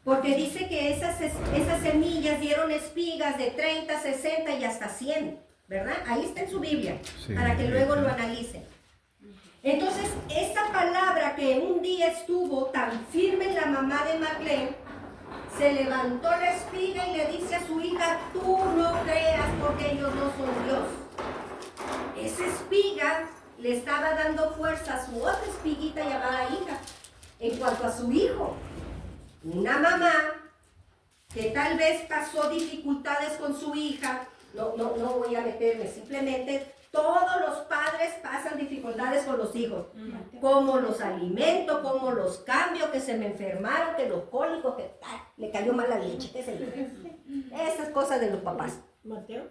Porque dice que esas semillas dieron espigas de 30, 60 y hasta 100, ¿verdad? Ahí está en su Biblia, Sí, para que luego lo analicen. Entonces, esa palabra que un día estuvo tan firme en la mamá de Marlene, se levantó la espiga y le dice a su hija, tú no creas porque ellos no son Dios. Esa espiga le estaba dando fuerza a su otra espiguita llamada hija. En cuanto a su hijo, una mamá que tal vez pasó dificultades con su hija, no voy a meterme, simplemente todos los padres pasan dificultades con los hijos. Cómo los alimento, cómo los cambio, que se me enfermaron, que los cólicos, que le cayó mal la leche, qué sé yo. Esas cosas de los papás. Mateo.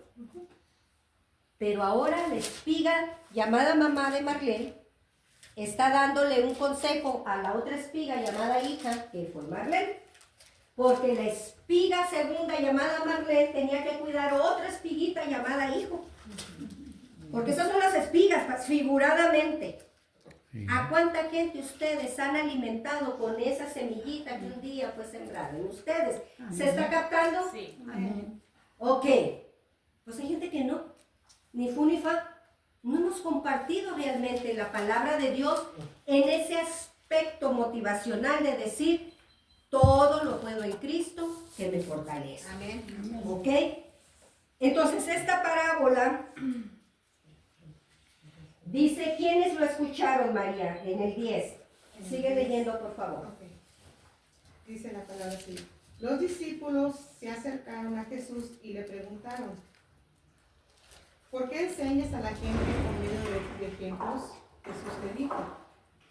Pero ahora la espiga llamada mamá de Marlene está dándole un consejo a la otra espiga llamada hija, que fue Marlene. Porque la espiga segunda llamada Marlene tenía que cuidar otra espiguita llamada hijo. Porque esas son las espigas, figuradamente. Sí. ¿A cuánta gente ustedes han alimentado con esa semillita que un día fue sembrada en ustedes? ¿Se está captando? Sí. Amén. Ok. Pues hay gente que no. Ni fu ni fa. No hemos compartido realmente la palabra de Dios en ese aspecto motivacional de decir, todo lo puedo en Cristo que me fortalece. Amén. ¿Ok? Entonces esta parábola dice, ¿quiénes lo escucharon, María? En el 10. Sigue leyendo, por favor. Ok. Dice la palabra así. Los discípulos se acercaron a Jesús y le preguntaron, ¿por qué enseñas a la gente por medio de ejemplos? Jesús le dijo,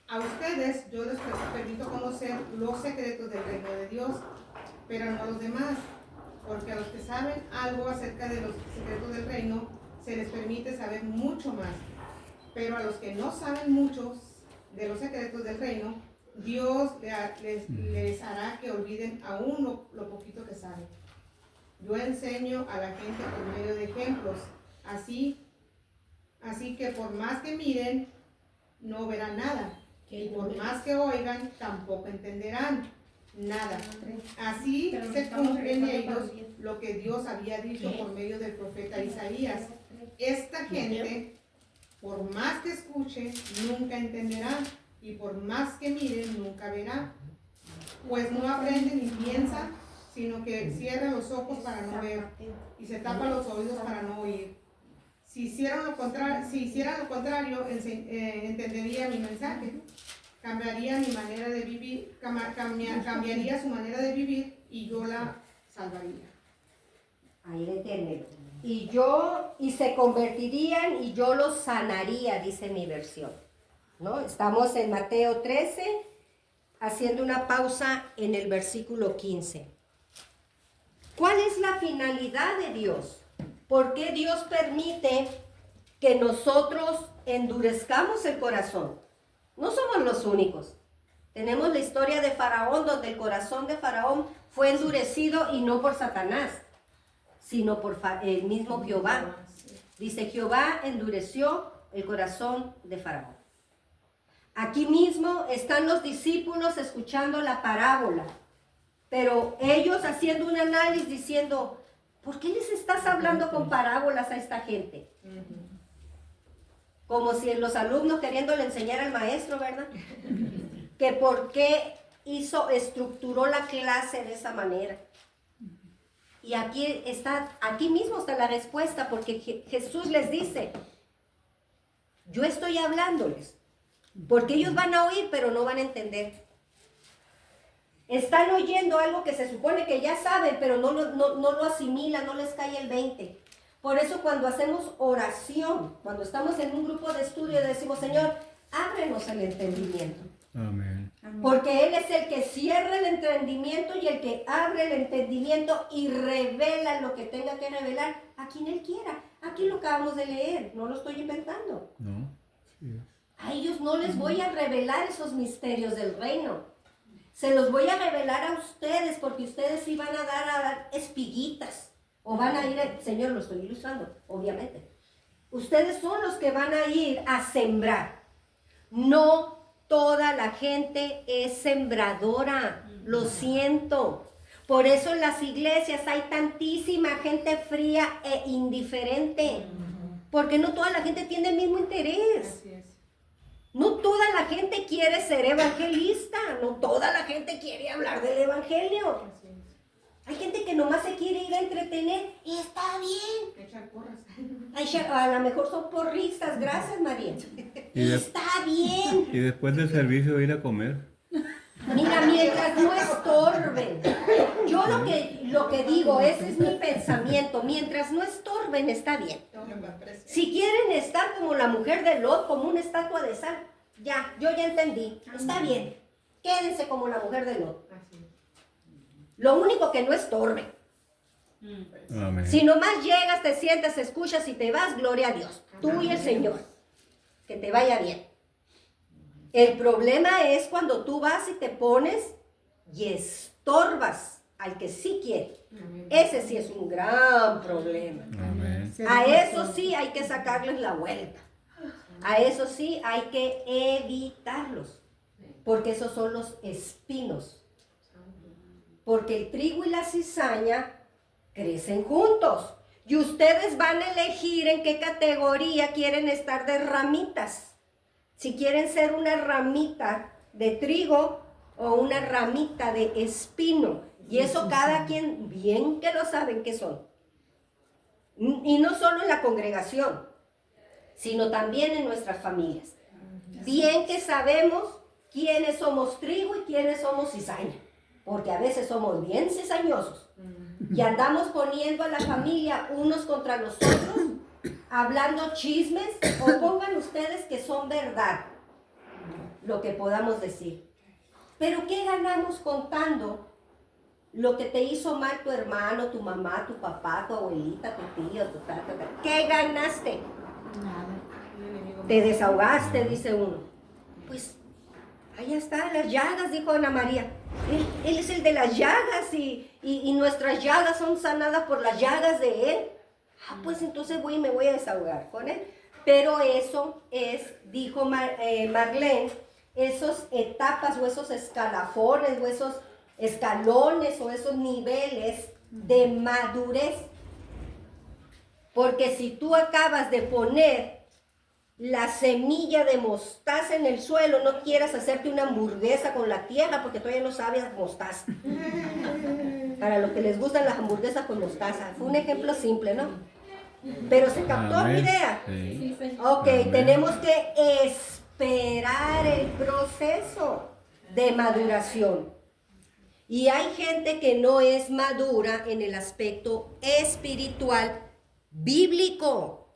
a ustedes yo les permito conocer los secretos del reino de Dios, pero no a los demás, porque a los que saben algo acerca de los secretos del reino, se les permite saber mucho más. Pero a los que no saben muchos de los secretos del reino, Dios les hará que olviden aún lo poquito que saben. Yo enseño a la gente por medio de ejemplos, así que por más que miren, no verán nada. Y por más que oigan, tampoco entenderán nada. Así se cumple en ellos lo que Dios había dicho por medio del profeta Isaías. Esta gente, por más que escuche, nunca entenderá, y por más que miren, nunca verá. Pues no aprende ni piensa, sino que cierra los ojos para no ver, y se tapa los oídos para no oír. Si hicieran lo contrario, entendería mi mensaje. Cambiaría mi manera de vivir, cambiaría su manera de vivir y yo la salvaría. Ahí le tienen. Y se convertirían y yo los sanaría, dice mi versión. ¿No? Estamos en Mateo 13, haciendo una pausa en el versículo 15. ¿Cuál es la finalidad de Dios? ¿Por qué Dios permite que nosotros endurezcamos el corazón? No somos los únicos. Tenemos la historia de Faraón, donde el corazón de Faraón fue endurecido y no por Satanás, sino por el mismo Jehová. Dice, Jehová endureció el corazón de Faraón. Aquí mismo están los discípulos escuchando la parábola, pero ellos haciendo un análisis diciendo, ¿por qué les estás hablando con parábolas a esta gente? Como si los alumnos queriéndole enseñar al maestro, ¿verdad? Que por qué estructuró la clase de esa manera. Y aquí mismo está la respuesta, porque Jesús les dice, yo estoy hablándoles, porque ellos van a oír, pero no van a entender. Están oyendo algo que se supone que ya saben, pero no lo asimilan, no les cae el 20. Por eso cuando hacemos oración, cuando estamos en un grupo de estudio, decimos, Señor, ábrenos el entendimiento. Amén. Porque Él es el que cierra el entendimiento y el que abre el entendimiento y revela lo que tenga que revelar a quien Él quiera. Aquí lo acabamos de leer, no lo estoy inventando. No. Sí. A ellos no les voy a revelar esos misterios del reino. Se los voy a revelar a ustedes, porque ustedes sí van a dar espiguitas. O van a ir, Señor, lo estoy ilustrando, obviamente. Ustedes son los que van a ir a sembrar. No toda la gente es sembradora, lo siento. Por eso en las iglesias hay tantísima gente fría e indiferente. Porque no toda la gente tiene el mismo interés. Así es. No toda la gente quiere ser evangelista, no toda la gente quiere hablar del evangelio. Así es. Hay gente que nomás se quiere ir a entretener y está bien. Echar porras. A lo mejor son porristas, gracias María. Está bien. Y después del servicio ir a comer. Mira, mientras no estorben. Yo lo que digo, ese es mi pensamiento. Mientras no estorben, está bien. Si quieren estar como la mujer de Lot, como una estatua de sal, yo ya entendí. Está bien. Quédense como la mujer de Lot. Lo único que no estorbe. Amén. Si nomás llegas, te sientas, escuchas y te vas, gloria a Dios. Tú y el Señor. Que te vaya bien. El problema es cuando tú vas y te pones y estorbas al que sí quiere. Ese sí es un gran problema. Amén. A eso sí hay que sacarles la vuelta. A eso sí hay que evitarlos. Porque esos son los espinos. Porque el trigo y la cizaña crecen juntos. Y ustedes van a elegir en qué categoría quieren estar de ramitas. Si quieren ser una ramita de trigo o una ramita de espino. Y eso cada quien bien que lo saben que son. Y no solo en la congregación, sino también en nuestras familias. Bien que sabemos quiénes somos trigo y quiénes somos cizaña. Porque a veces somos bien cizañosos. Y andamos poniendo a la familia unos contra los otros, hablando chismes, o pongan ustedes que son verdad, lo que podamos decir. Pero ¿qué ganamos contando lo que te hizo mal tu hermano, tu mamá, tu papá, tu abuelita, tu tío, tu tata? ¿Qué ganaste? Nada. Te desahogaste, dice uno. Pues allá está, las llagas, dijo Ana María. Él es el de las llagas y nuestras llagas son sanadas por las llagas de Él. Pues entonces me voy a desahogar con Él. Pero eso es, dijo Marlene, esas etapas o esos escalafones o esos escalones o esos niveles de madurez. Porque si tú acabas de poner la semilla de mostaza en el suelo, no quieras hacerte una hamburguesa con la tierra porque todavía no sabes mostaza. Para los que les gustan las hamburguesas con mostaza. Fue un ejemplo simple, ¿no? Pero se captó mi idea. Sí. Ok, Amén. tenemos que esperar el proceso de maduración. Y hay gente que no es madura en el aspecto espiritual bíblico.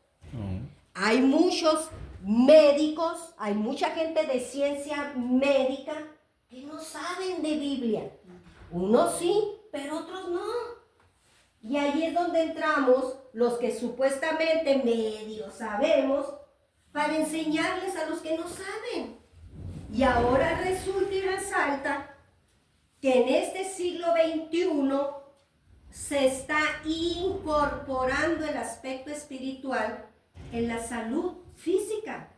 Hay muchos médicos, hay mucha gente de ciencia médica que no saben de Biblia. Unos sí, pero otros no. Y ahí es donde entramos los que supuestamente medio sabemos para enseñarles a los que no saben. Y ahora resulta y resalta que en este siglo XXI se está incorporando el aspecto espiritual en la salud física.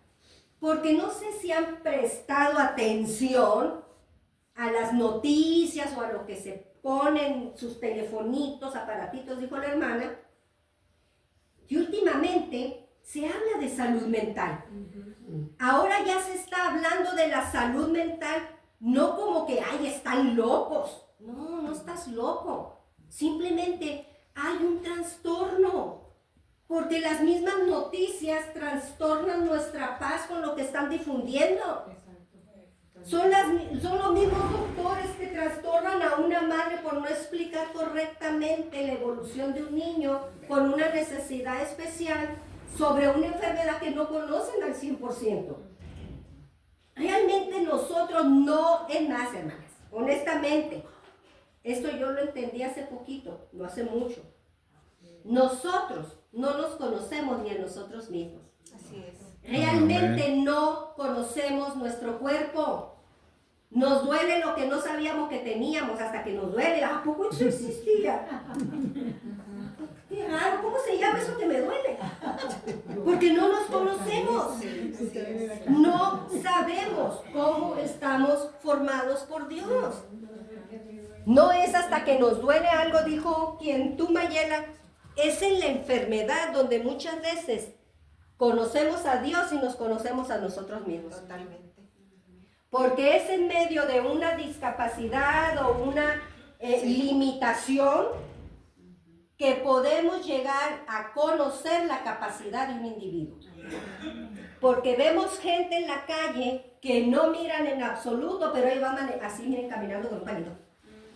Porque no sé si han prestado atención a las noticias o a lo que se ponen sus telefonitos, aparatitos, dijo la hermana, que últimamente se habla de salud mental. Ahora ya se está hablando de la salud mental, no como que, ay, están locos. No, no estás loco. Simplemente hay un trastorno. Porque las mismas noticias trastornan nuestra paz con lo que están difundiendo. Son los mismos doctores que trastornan a una madre por no explicar correctamente la evolución de un niño con una necesidad especial sobre una enfermedad que no conocen al 100%. Realmente nosotros no es más, hermanas. Honestamente, esto yo lo entendí hace poquito, no hace mucho. Nosotros no nos conocemos ni a nosotros mismos. Así es. Realmente no conocemos nuestro cuerpo. Nos duele lo que no sabíamos que teníamos hasta que nos duele. ¿A poco eso existía? Qué raro, ¿cómo se llama eso que me duele? Porque no nos conocemos. No sabemos cómo estamos formados por Dios. No es hasta que nos duele algo, dijo quien tú, Mayela, es en la enfermedad donde muchas veces conocemos a Dios y nos conocemos a nosotros mismos. Totalmente. Porque es en medio de una discapacidad o una limitación que podemos llegar a conocer la capacidad de un individuo. Porque vemos gente en la calle que no miran en absoluto, pero ahí van así, miren, caminando con un palito.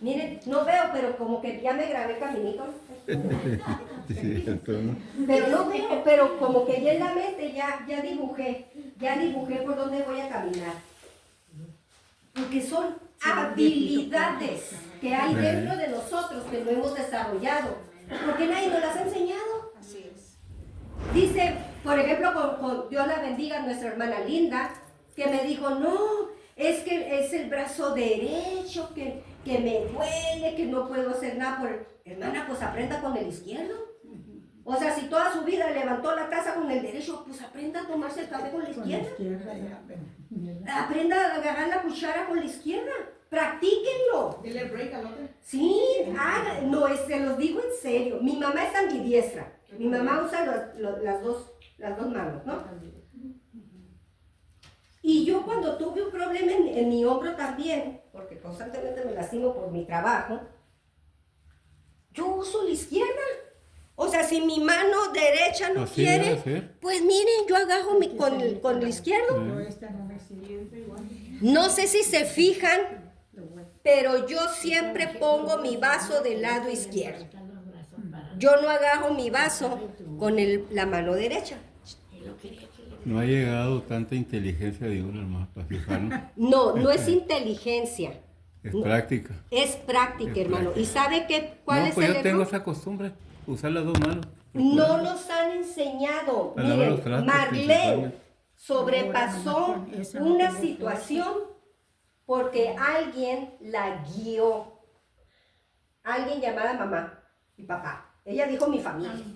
Miren, no veo, pero como que ya me grabé caminito. Pero no veo, pero como que ya en la mente ya dibujé por dónde voy a caminar. Porque son habilidades que hay dentro de nosotros que no hemos desarrollado. Porque nadie nos las ha enseñado. Así es. Dice, por ejemplo, con Dios la bendiga, nuestra hermana Linda, que me dijo, no, es que es el brazo derecho, que me duele, que no puedo hacer nada por... Hermana, pues aprenda con el izquierdo. O sea, si toda su vida levantó la taza con el derecho, pues aprenda a tomarse el café con la izquierda. Aprenda a agarrar la cuchara con la izquierda. Practíquenlo. Dile break al otro. Sí, no, se los digo en serio. Mi mamá es ambidiestra. Mi mamá usa las dos manos, ¿no? Y yo cuando tuve un problema en mi hombro también, porque constantemente me lastimo por mi trabajo, yo uso la izquierda. O sea, si mi mano derecha no Así quiere, debe ser. pues miren, yo agarro con el izquierdo. No sé si se fijan, pero yo siempre pongo mi vaso del lado izquierdo. Yo no agarro mi vaso con la mano derecha. No ha llegado tanta inteligencia de uno, hermano, para fijarnos. No es inteligencia. Es práctica. Es práctica, hermano. ¿Y sabe cuál es pues el yo tengo error? esa costumbre, usar las dos manos. No nos han enseñado. A lavar los Miren, trastos, Marlene principalmente. sobrepasó una situación porque alguien la guió. Alguien llamada mamá y papá. Ella dijo mi familia.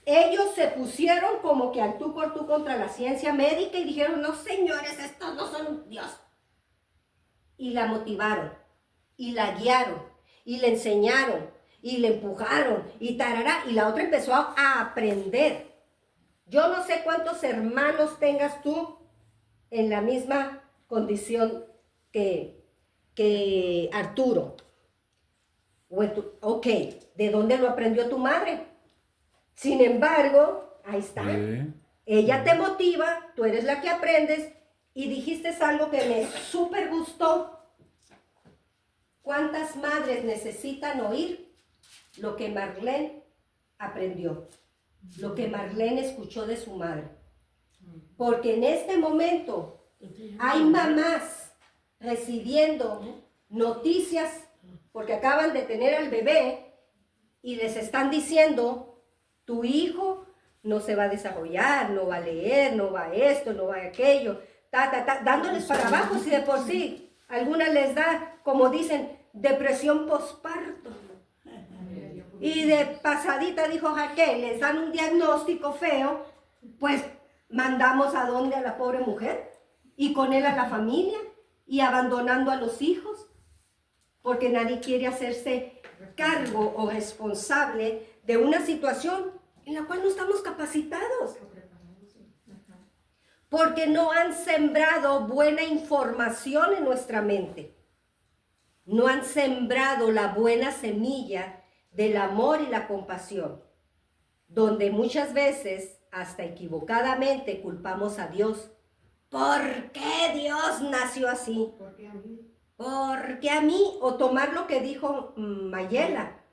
Ellos se pusieron como que al tú por tú contra la ciencia médica y dijeron, no señores, estos no son Dios. Y la motivaron, y la guiaron, y le enseñaron, y le empujaron, y tarará, y la otra empezó a aprender. Yo no sé cuántos hermanos tengas tú en la misma condición que Arturo. Ok, ¿de dónde lo aprendió tu madre? Sin embargo, ahí está. Ella te motiva, tú eres la que aprendes, y dijiste algo que me súper gustó. ¿Cuántas madres necesitan oír lo que Marlene aprendió? Lo que Marlene escuchó de su madre. Porque en este momento hay mamás recibiendo noticias porque acaban de tener al bebé y les están diciendo, tu hijo no se va a desarrollar, no va a leer, no va a esto, no va a aquello, dándoles para abajo si de por sí algunas les da, como dicen, depresión posparto. Y de pasadita, dijo Jaquel, les dan un diagnóstico feo, pues mandamos a dónde a la pobre mujer y con él a la familia y abandonando a los hijos, porque nadie quiere hacerse cargo o responsable de una situación en la cual no estamos capacitados. Porque no han sembrado buena información en nuestra mente. No han sembrado la buena semilla del amor y la compasión, donde muchas veces, hasta equivocadamente, culpamos a Dios. ¿Por qué Dios nació así? Porque a mí, o tomar lo que dijo Mayela,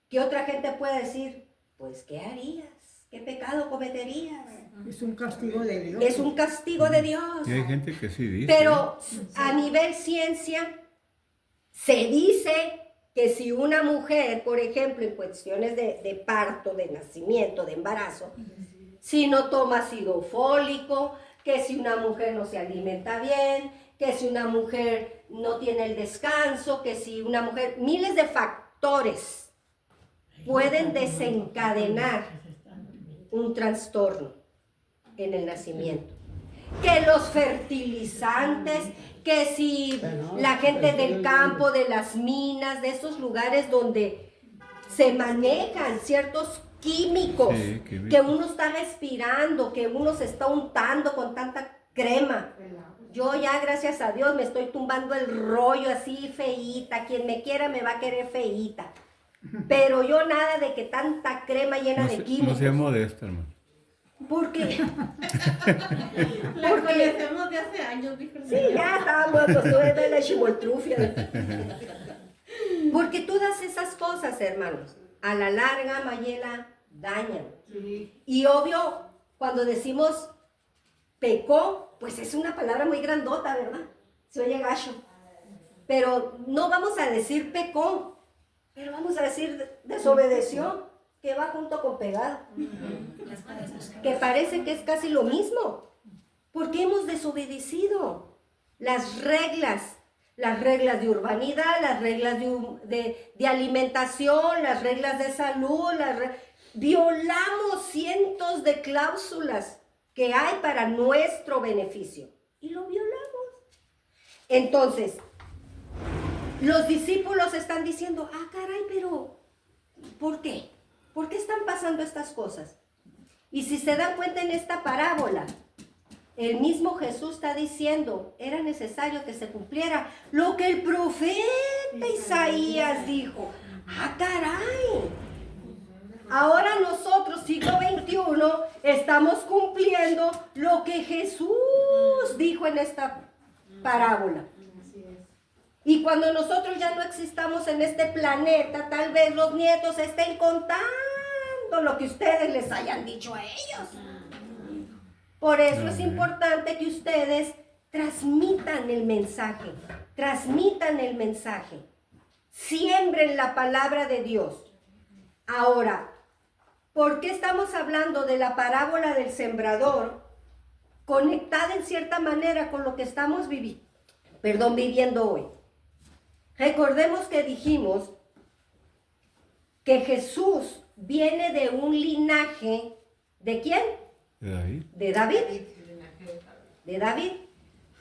que otra gente puede decir, pues, ¿qué harías? ¿Qué pecado cometerías? Es un castigo de Dios. Es un castigo de Dios. Y hay gente que sí dice. Pero a nivel ciencia, se dice que si una mujer, por ejemplo, en cuestiones de parto, de nacimiento, de embarazo, si no toma ácido fólico, que si una mujer no se alimenta bien, que si una mujer no tiene el descanso, que si una mujer, miles de factores pueden desencadenar un trastorno en el nacimiento. Que los fertilizantes, que si la gente del campo, de las minas, de esos lugares donde se manejan ciertos químicos, que uno está respirando, que uno se está untando con tanta crema. Yo ya, gracias a Dios, me estoy tumbando el rollo así feíta. Quien me quiera me va a querer feíta. Pero yo nada de que tanta crema llena de químicos. No sea modesta, hermano. ¿Por qué? La conocemos de hace años, dijo el Sí, señor. ya estábamos acostumbrados a la chimoltrufia. Porque todas esas cosas, hermanos, a la larga, Mayela, dañan. Y obvio, cuando decimos pecó, pues es una palabra muy grandota, ¿verdad? Se oye gacho. Pero no vamos a decir pecó, pero vamos a decir desobedeció, que va junto con pegado. Que parece que es casi lo mismo. Porque hemos desobedecido las reglas de urbanidad, las reglas de alimentación, las reglas de salud, violamos cientos de cláusulas que hay para nuestro beneficio. Y lo violamos. Entonces, los discípulos están diciendo, caray, pero ¿por qué? ¿Por qué están pasando estas cosas? Y si se dan cuenta en esta parábola, el mismo Jesús está diciendo, era necesario que se cumpliera lo que el profeta Isaías dijo. ¡Caray! Ahora nosotros, siglo XXI, estamos cumpliendo lo que Jesús dijo en esta parábola. Y cuando nosotros ya no existamos en este planeta, tal vez los nietos estén contando lo que ustedes les hayan dicho a ellos. Por eso es importante que ustedes transmitan el mensaje, siembren la palabra de Dios. Ahora, ¿por qué estamos hablando de la parábola del sembrador conectada en cierta manera con lo que estamos viviendo hoy? Recordemos que dijimos que Jesús viene de un linaje, ¿de quién? De David. De David.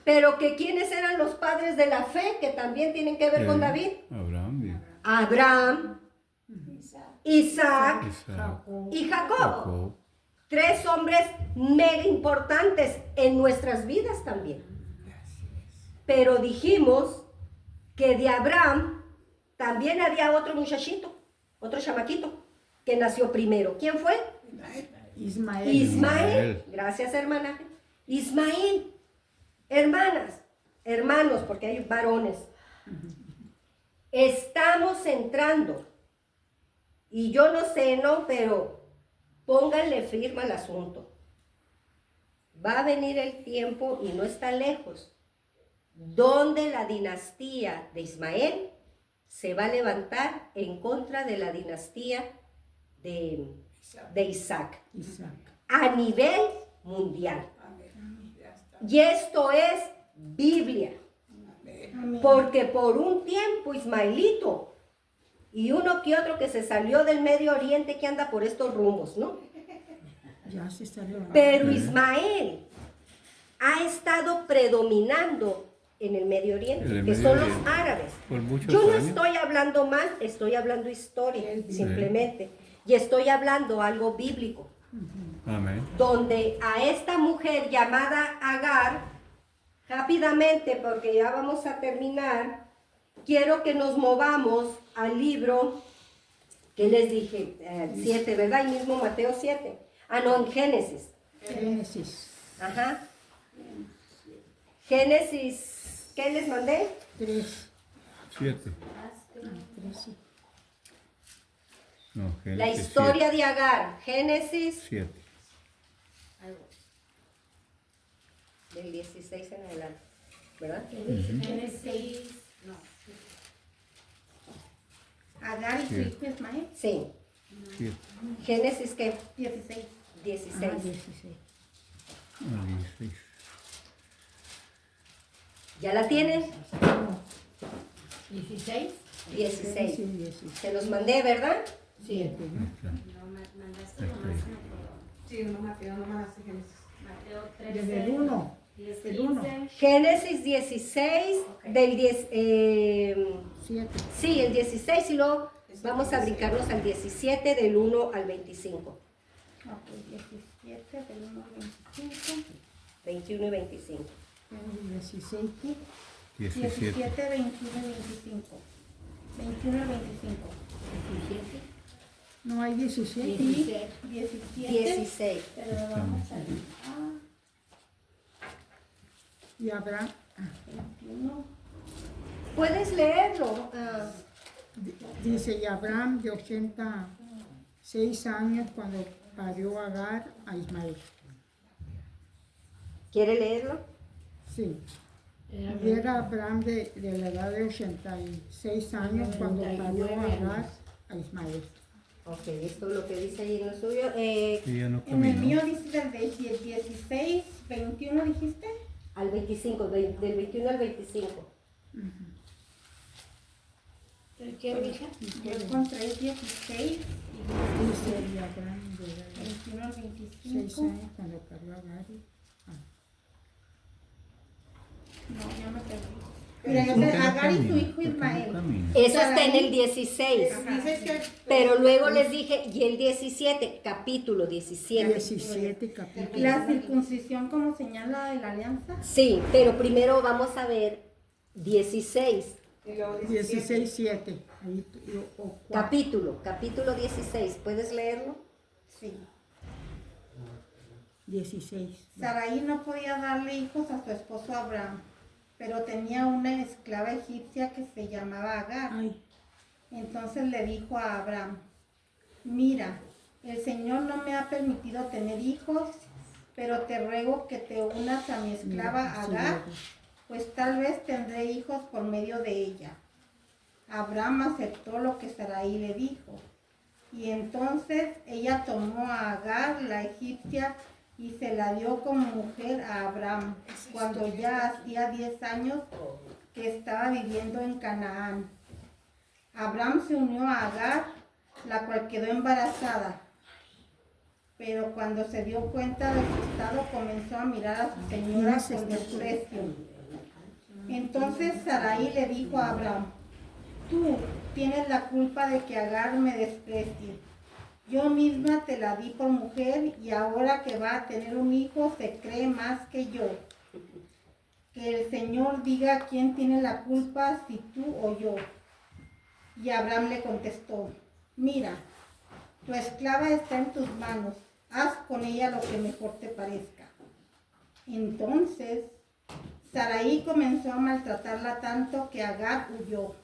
Pero que ¿quiénes eran los padres de la fe que también tienen que ver con David? Abraham, Isaac y Jacob. Tres hombres mega importantes en nuestras vidas también. Pero dijimos que de Abraham también había otro muchachito, otro chamaquito, que nació primero. ¿Quién fue? Ismael. Gracias, hermana. Ismael. Hermanas, hermanos, porque hay varones. Estamos entrando. Y yo no sé, ¿no? Pero pónganle firma al asunto. Va a venir el tiempo, y no está lejos, donde la dinastía de Ismael se va a levantar en contra de la dinastía de Isaac. A nivel mundial. Y esto es Biblia. Porque por un tiempo Ismaelito y uno que otro que se salió del Medio Oriente que anda por estos rumbos, ¿no? Ya se está levantando. Pero Ismael ha estado predominando en el Medio Oriente, que son los árabes. Por muchos Yo no años. estoy hablando mal, estoy hablando historia, simplemente. Y estoy hablando algo bíblico. Amén. Donde a esta mujer llamada Agar, rápidamente, porque ya vamos a terminar, quiero que nos movamos al libro que les dije, 7, ¿verdad? El mismo Mateo 7. Ah, no, en Génesis. Génesis. Ajá. Génesis, ¿qué les mandé? 3. 7. No, Génesis La historia de Agar. Génesis 7. del 16 en adelante, ¿verdad? Génesis. Agar y su hijo Ismael. Sí. 7. Génesis, ¿qué? 16. 16. 16. Ah, 16. ¿Ya la tienen? 16. 16. Sí, 16. Se los mandé, ¿verdad? Sí. Ahí está. Sí, no Mateo, no mandaste Génesis. Mateo 13. Desde el 1. 10, El 1. 15. Génesis 16 del 10. 7. Sí, el 16 y luego vamos a brincarnos al 17 del 1 al 25. Ok, 17 del 1 al 25. 21 y 25. 16. 17. 17, 21 y 25. 21 y 25. No hay 17. Sí, 17. 16. Pero vamos a ver. Y habrá. 21. ¿Puedes leerlo? Dice, y Abraham de 86 años cuando parió Agar a Ismael. ¿Quiere leerlo? Sí. Y era Abraham de la edad de 86 años cuando parió Agar a Ismael. Ok, esto es lo que dice ahí en lo suyo. Y ya no En el mío caminó. dice desde el 16, 21 dijiste. Al 25, del 21 al 25. ¿Qué, mija? Yo encontré 16 Dice, y Abraham de la edad 21 al de 6 25. años cuando parió Agar. No, ya me perdí. Mira, yo sé, Agar y su hijo Ismael. Eso está en el 16. Dices que Pero luego les dije, y el 17, capítulo 17. 17 capítulos. La circuncisión como señal de la alianza. Sí, pero primero vamos a ver 16. y luego 16, 7. Ahí, o 4. Capítulo 16. ¿Puedes leerlo? Sí. 16. Sarai no podía darle hijos a su esposo Abraham, pero tenía una esclava egipcia que se llamaba Agar. Ay, Entonces le dijo a Abraham, mira, el Señor no me ha permitido tener hijos, pero te ruego que te unas a mi esclava sí, Agar, pues tal vez tendré hijos por medio de ella. Abraham aceptó lo que Sarai le dijo, y entonces ella tomó a Agar, la egipcia, y se la dio como mujer a Abraham, cuando ya hacía 10 años que estaba viviendo en Canaán. Abraham se unió a Agar, la cual quedó embarazada, pero cuando se dio cuenta de su estado comenzó a mirar a su señora con desprecio. Entonces Sarai le dijo a Abraham, tú tienes la culpa de que Agar me desprecie. Yo misma te la di por mujer y ahora que va a tener un hijo se cree más que yo. Que el Señor diga quién tiene la culpa, si tú o yo. Y Abraham le contestó, mira, tu esclava está en tus manos, haz con ella lo que mejor te parezca. Entonces Sarai comenzó a maltratarla tanto que Agar huyó.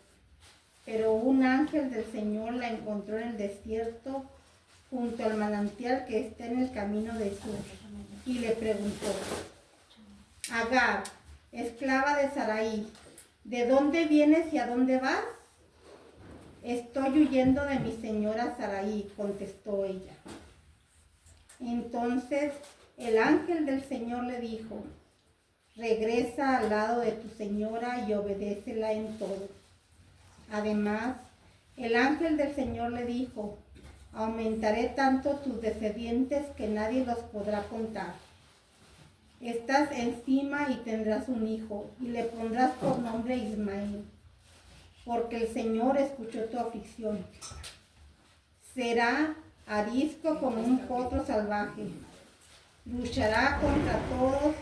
Pero un ángel del Señor la encontró en el desierto, junto al manantial que está en el camino de Sur, y le preguntó: Agar, esclava de Sarai, ¿de dónde vienes y a dónde vas? Estoy huyendo de mi señora Sarai, contestó ella. Entonces el ángel del Señor le dijo: regresa al lado de tu señora y obedécela en todo. Además, el ángel del Señor le dijo: aumentaré tanto tus descendientes que nadie los podrá contar. Estás encima y tendrás un hijo, y le pondrás por nombre Ismael, porque el Señor escuchó tu aflicción. Será arisco como un potro salvaje. Luchará contra todos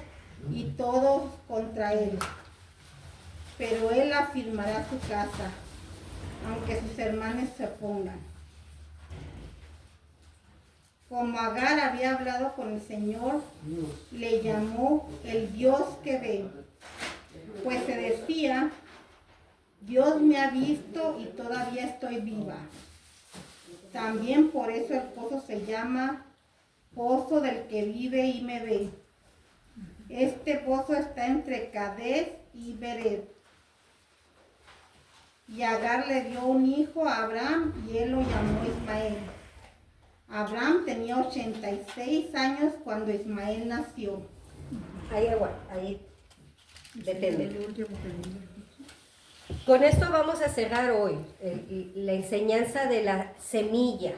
y todos contra él. Pero él afirmará su casa, aunque sus hermanos se opongan. Como Agar había hablado con el Señor, le llamó el Dios que ve, pues se decía: Dios me ha visto y todavía estoy viva. También por eso el pozo se llama Pozo del que vive y me ve. Este pozo está entre Cades y Bered. Y Agar le dio un hijo a Abraham y él lo llamó Ismael. Abraham tenía 86 años cuando Ismael nació. Ahí depende. Con esto vamos a cerrar hoy la enseñanza de la semilla,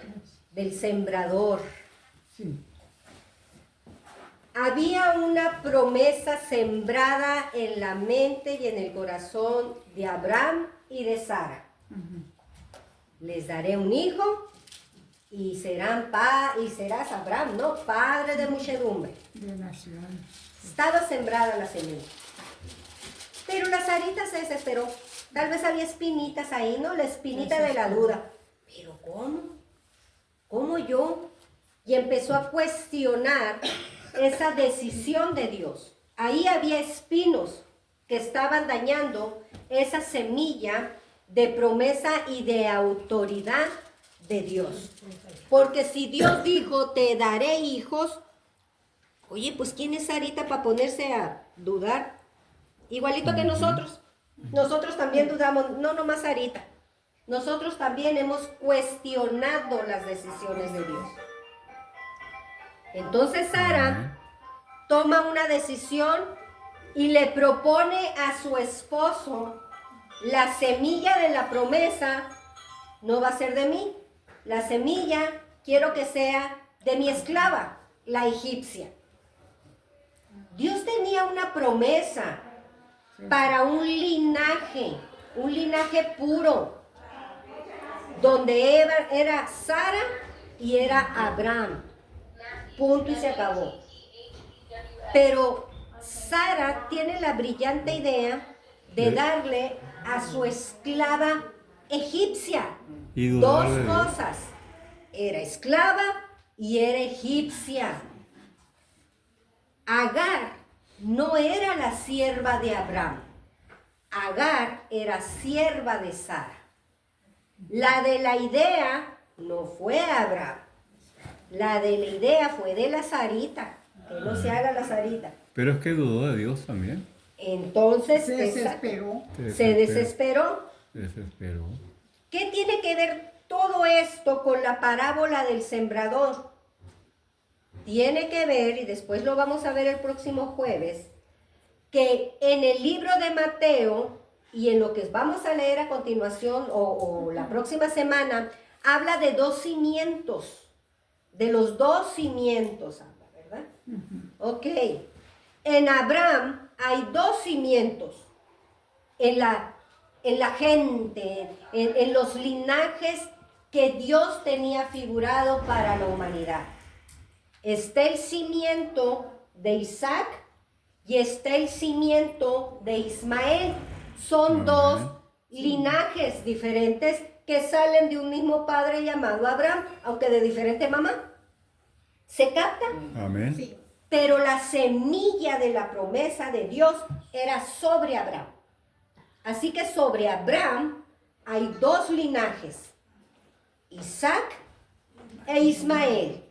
del sembrador. Sí. Había una promesa sembrada en la mente y en el corazón de Abraham y de Sara. Les daré un hijo y serás Abraham, ¿no? Padre de muchedumbre. De naciones. Estaba sembrada la semilla. Pero la Sarita se desesperó. Tal vez había espinitas ahí, ¿no? La espinita de la duda. ¿Pero cómo? ¿Cómo yo? Y empezó a cuestionar esa decisión de Dios. Ahí había espinos que estaban dañando esa semilla de promesa y de autoridad de Dios. Porque si Dios dijo, te daré hijos, oye, pues ¿quién es Sarita para ponerse a dudar? Igualito que nosotros. Nosotros también dudamos, no nomás Sarita. Nosotros también hemos cuestionado las decisiones de Dios. Entonces Sara toma una decisión y le propone a su esposo: la semilla de la promesa no va a ser de mí. La semilla quiero que sea de mi esclava, la egipcia. Dios tenía una promesa para un linaje puro, donde era Sara y era Abraham. Punto y se acabó. Pero Sara tiene la brillante idea de darle a su esclava egipcia dos cosas. Era esclava y era egipcia. Agar no era la sierva de Abraham. Agar era sierva de Sara. La de la idea no fue Abraham. La de la idea fue de la Sarita. Que no se haga la Sarita. Pero es que dudó de Dios también. Entonces Se desesperó. Se desesperó. Desesperó. ¿Qué tiene que ver todo esto con la parábola del sembrador? Tiene que ver, y después lo vamos a ver el próximo jueves, que en el libro de Mateo y en lo que vamos a leer a continuación o la próxima semana, habla de dos cimientos. De los dos cimientos habla, ¿verdad? Ok. En Abraham hay dos cimientos. En la gente, en los linajes que Dios tenía figurado para la humanidad. Está el cimiento de Isaac y está el cimiento de Ismael. Son dos linajes diferentes que salen de un mismo padre llamado Abraham, aunque de diferente mamá. ¿Se capta? Amén. Sí. Pero la semilla de la promesa de Dios era sobre Abraham. Así que sobre Abraham hay dos linajes, Isaac e Ismael.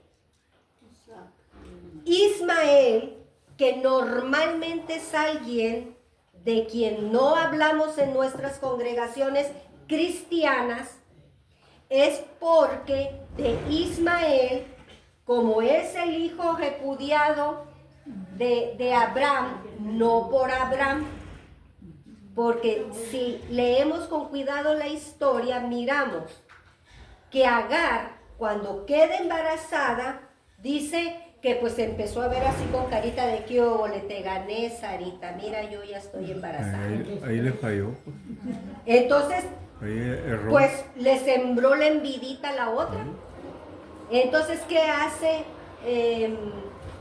Ismael, que normalmente es alguien de quien no hablamos en nuestras congregaciones cristianas, es porque de Ismael, como es el hijo repudiado de Abraham, no por Abraham, porque si leemos con cuidado la historia, miramos que Agar, cuando queda embarazada, dice que pues empezó a ver así con carita de que le te gané, Sarita, mira, yo ya estoy embarazada. Ahí le falló. Pues. Entonces, Ahí erró. pues le sembró la envidita a la otra. Entonces, ¿qué hace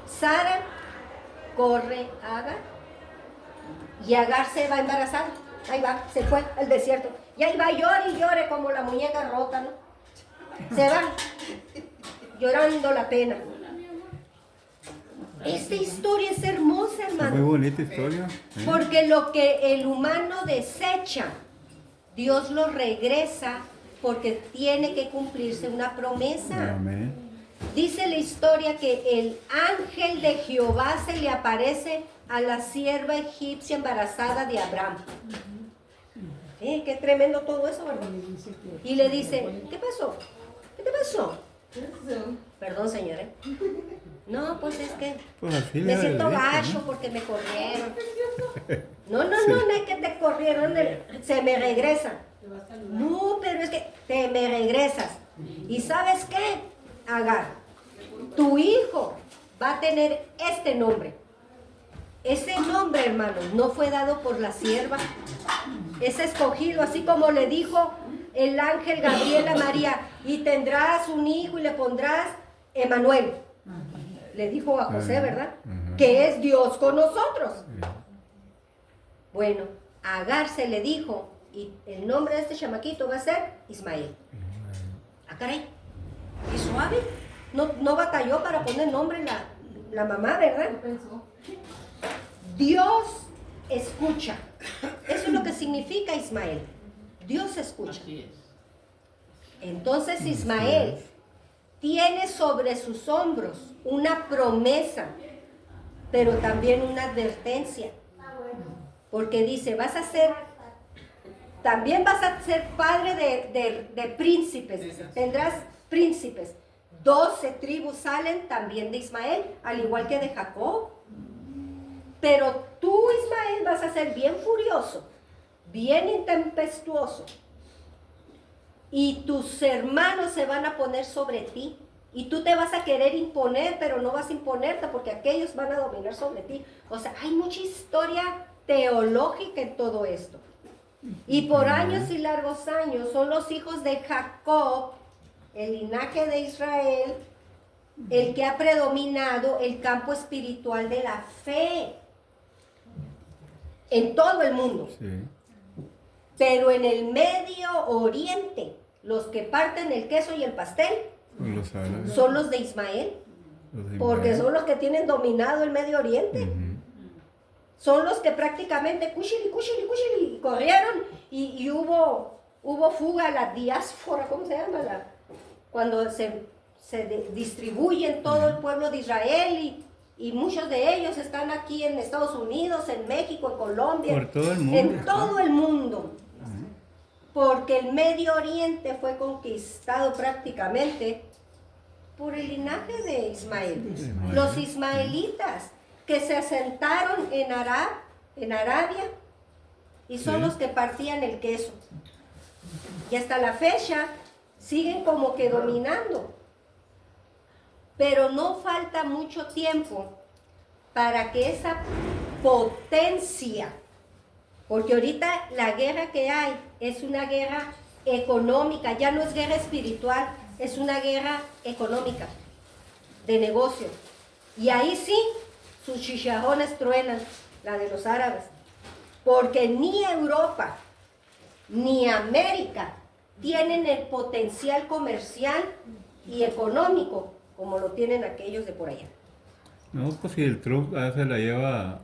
Sara? Corre a Agar. Y Agar se va embarazada. Ahí va, se fue al desierto. Y ahí va, llore y llore como la muñeca rota, ¿no? Se va llorando la pena. Esta historia es hermosa, hermano. Muy bonita historia. Porque lo que el humano desecha, Dios lo regresa porque tiene que cumplirse una promesa. Amén. Dice la historia que el ángel de Jehová se le aparece a la sierva egipcia embarazada de Abraham. Qué tremendo todo eso, ¿verdad? Y le dice, ¿qué pasó? ¿Qué te pasó? Perdón, señor, ¿eh? No, pues es que Pues así me le siento dice, gacho, ¿no? porque me corrieron. No es que te corrieron, se me regresa. No, pero es que te me regresas. ¿Y sabes qué? Agar, tu hijo va a tener este nombre. Ese nombre, hermanos, no fue dado por la sierva. Es escogido, así como le dijo el ángel Gabriel a María, y tendrás un hijo y le pondrás Emanuel. Le dijo a José, ¿verdad? Que es Dios con nosotros. Bueno, a Agar se le dijo, y el nombre de este chamaquito va a ser Ismael. Ah, caray. Y suave. No batalló para poner nombre la mamá, ¿verdad? Dios escucha. Eso es lo que significa Ismael. Dios escucha. Entonces Ismael tiene sobre sus hombros una promesa, pero también una advertencia. Porque dice, también vas a ser padre de príncipes, dice, tendrás príncipes. 12 tribus salen también de Ismael, al igual que de Jacob. Pero tú, Ismael, vas a ser bien furioso, bien intempestuoso. Y tus hermanos se van a poner sobre ti. Y tú te vas a querer imponer, pero no vas a imponerte porque aquellos van a dominar sobre ti. O sea, hay mucha historia teológica en todo esto. Y por años y largos años son los hijos de Jacob, el linaje de Israel, el que ha predominado el campo espiritual de la fe en todo el mundo. Sí. Pero en el Medio Oriente, los que parten el queso y el pastel Los árabes. son los de Ismael, porque son los que tienen dominado el Medio Oriente. Son los que prácticamente cuchili, corrieron y hubo fuga, la diáspora, ¿cómo se llama? Cuando se distribuye en todo el pueblo de Israel y muchos de ellos están aquí en Estados Unidos, en México, en Colombia, Por todo el mundo. en todo el mundo. Porque el Medio Oriente fue conquistado prácticamente por el linaje de Ismael. Los ismaelitas que se asentaron en Arabia y son los que partían el queso. Y hasta la fecha siguen como que dominando. Pero no falta mucho tiempo para que esa potencia, porque ahorita la guerra que hay es una guerra económica, ya no es guerra espiritual, es una guerra económica, de negocio. Y ahí sí, sus chicharrones truenan, la de los árabes, porque ni Europa ni América tienen el potencial comercial y económico como lo tienen aquellos de por allá. No, pues si el Trump se la lleva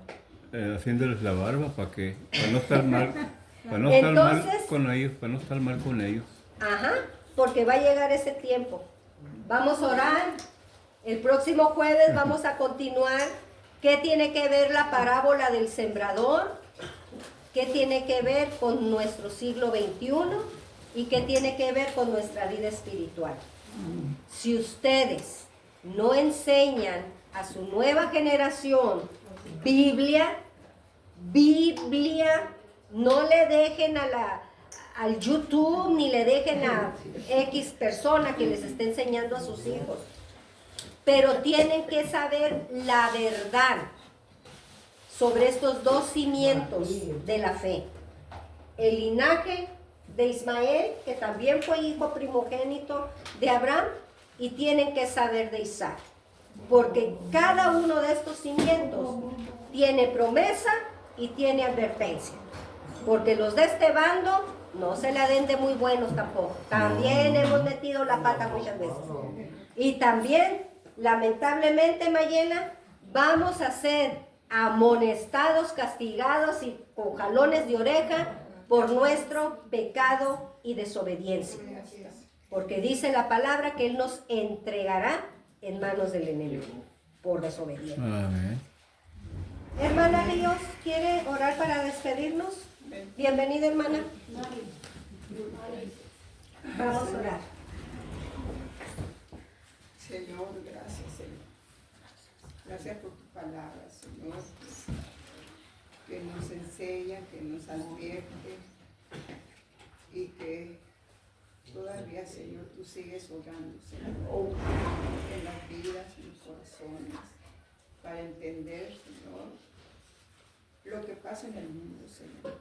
haciéndoles la barba, ¿para qué? Para no estar mal Para no estar mal Entonces, con ellos, para no estar mal con ellos. ajá, porque va a llegar ese tiempo. Vamos a orar. El próximo jueves vamos a continuar. ¿Qué tiene que ver la parábola del sembrador? ¿Qué tiene que ver con nuestro siglo XXI? ¿Y qué tiene que ver con nuestra vida espiritual? Si ustedes no enseñan a su nueva generación Biblia, no le dejen al YouTube ni le dejen a X persona que les esté enseñando a sus hijos. Pero tienen que saber la verdad sobre estos dos cimientos de la fe. El linaje de Ismael, que también fue hijo primogénito de Abraham, y tienen que saber de Isaac. Porque cada uno de estos cimientos tiene promesa y tiene advertencia. Porque los de este bando no se la den de muy buenos tampoco. También hemos metido la pata muchas veces. Y también, lamentablemente, Mayela, vamos a ser amonestados, castigados y con jalones de oreja por nuestro pecado y desobediencia. Porque dice la palabra que Él nos entregará en manos del enemigo por desobediencia. Amén. Hermana Líos, ¿quiere orar para despedirnos? Bienvenida, hermana. Vamos a orar. Señor, gracias, Señor. Gracias por tu palabra, Señor, que nos enseña, que nos advierte y que todavía, Señor, tú sigues obrando, Señor, en las vidas, en los corazones, para entender, Señor, lo que pasa en el mundo, Señor.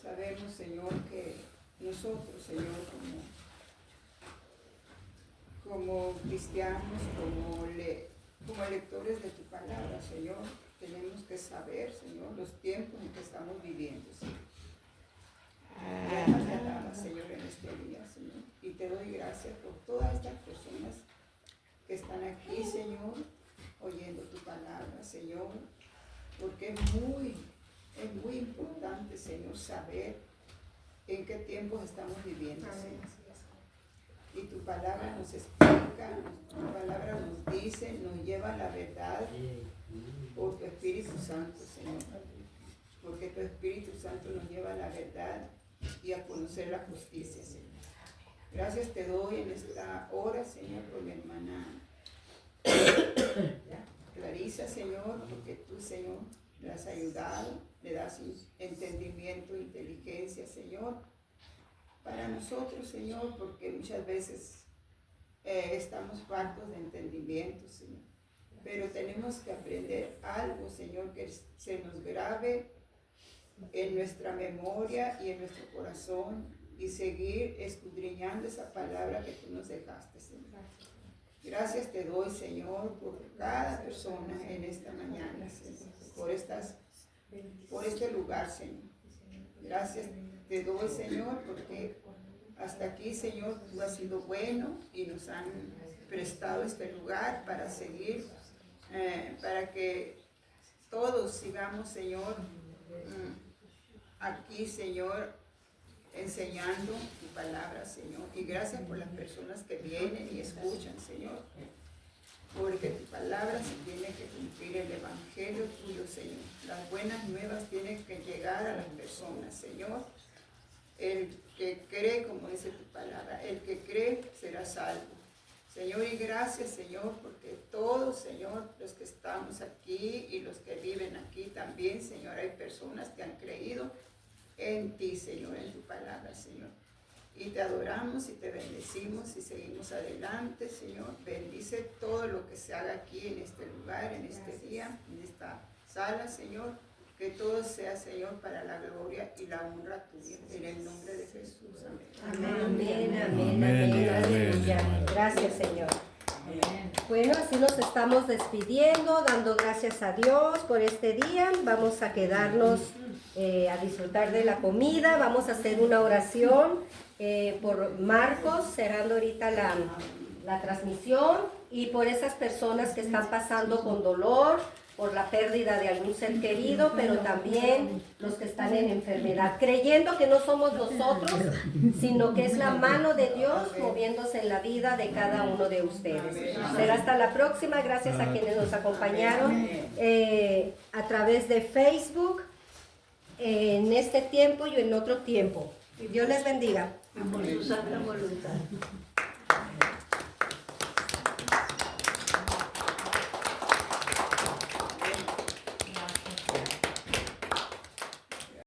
Sabemos, Señor, que nosotros, Señor, como cristianos, como lectores de tu palabra, Señor, tenemos que saber, Señor, los tiempos en que estamos viviendo, Señor. Gracias te daba, Señor, en este día, Señor. Y te doy gracias por todas estas personas que están aquí, Señor, oyendo tu palabra, Señor, porque es muy importante, Señor, saber en qué tiempos estamos viviendo, Señor. Y tu palabra nos explica, tu palabra nos dice, nos lleva a la verdad por tu Espíritu Santo, Señor. Porque tu Espíritu Santo nos lleva a la verdad y a conocer la justicia, Señor. Gracias te doy en esta hora, Señor, por mi hermana Clarisa, Señor, porque tú, Señor, le has ayudado, le das entendimiento, inteligencia, Señor, para nosotros, Señor, porque muchas veces estamos faltos de entendimiento, Señor. Pero tenemos que aprender algo, Señor, que se nos grabe en nuestra memoria y en nuestro corazón y seguir escudriñando esa palabra que tú nos dejaste, Señor. Gracias te doy, Señor, por cada persona en esta mañana, Señor, por este lugar, Señor. Gracias te doy, Señor, porque hasta aquí, Señor, tú has sido bueno y nos han prestado este lugar para seguir, para que todos sigamos, Señor, aquí, Señor, enseñando tu palabra, Señor. Y gracias por las personas que vienen y escuchan, Señor. Porque tu palabra se tiene que cumplir, el evangelio tuyo, Señor. Las buenas nuevas tienen que llegar a las personas, Señor. El que cree, como dice tu palabra, el que cree será salvo. Señor, y gracias, Señor, porque todos, Señor, los que estamos aquí y los que viven aquí también, Señor, hay personas que han creído en ti, Señor, en tu palabra, Señor. Y te adoramos y te bendecimos y seguimos adelante, Señor. Bendice todo lo que se haga aquí en este lugar, en este día, en esta sala, Señor. Que todo sea, Señor, para la gloria y la honra tuya. En el nombre de Jesús. Amén. Amén, amén, amén. Aleluya. Gracias, Señor. Bueno, así nos estamos despidiendo, dando gracias a Dios por este día. Vamos a quedarnos a disfrutar de la comida. Vamos a hacer una oración por Marcos, cerrando ahorita la transmisión, y por esas personas que están pasando con dolor, por la pérdida de algún ser querido, pero también los que están en enfermedad, creyendo que no somos nosotros, sino que es la mano de Dios moviéndose en la vida de cada uno de ustedes. Será hasta la próxima, gracias a quienes nos acompañaron a través de Facebook, en este tiempo y en otro tiempo. Dios les bendiga. Por su santa voluntad.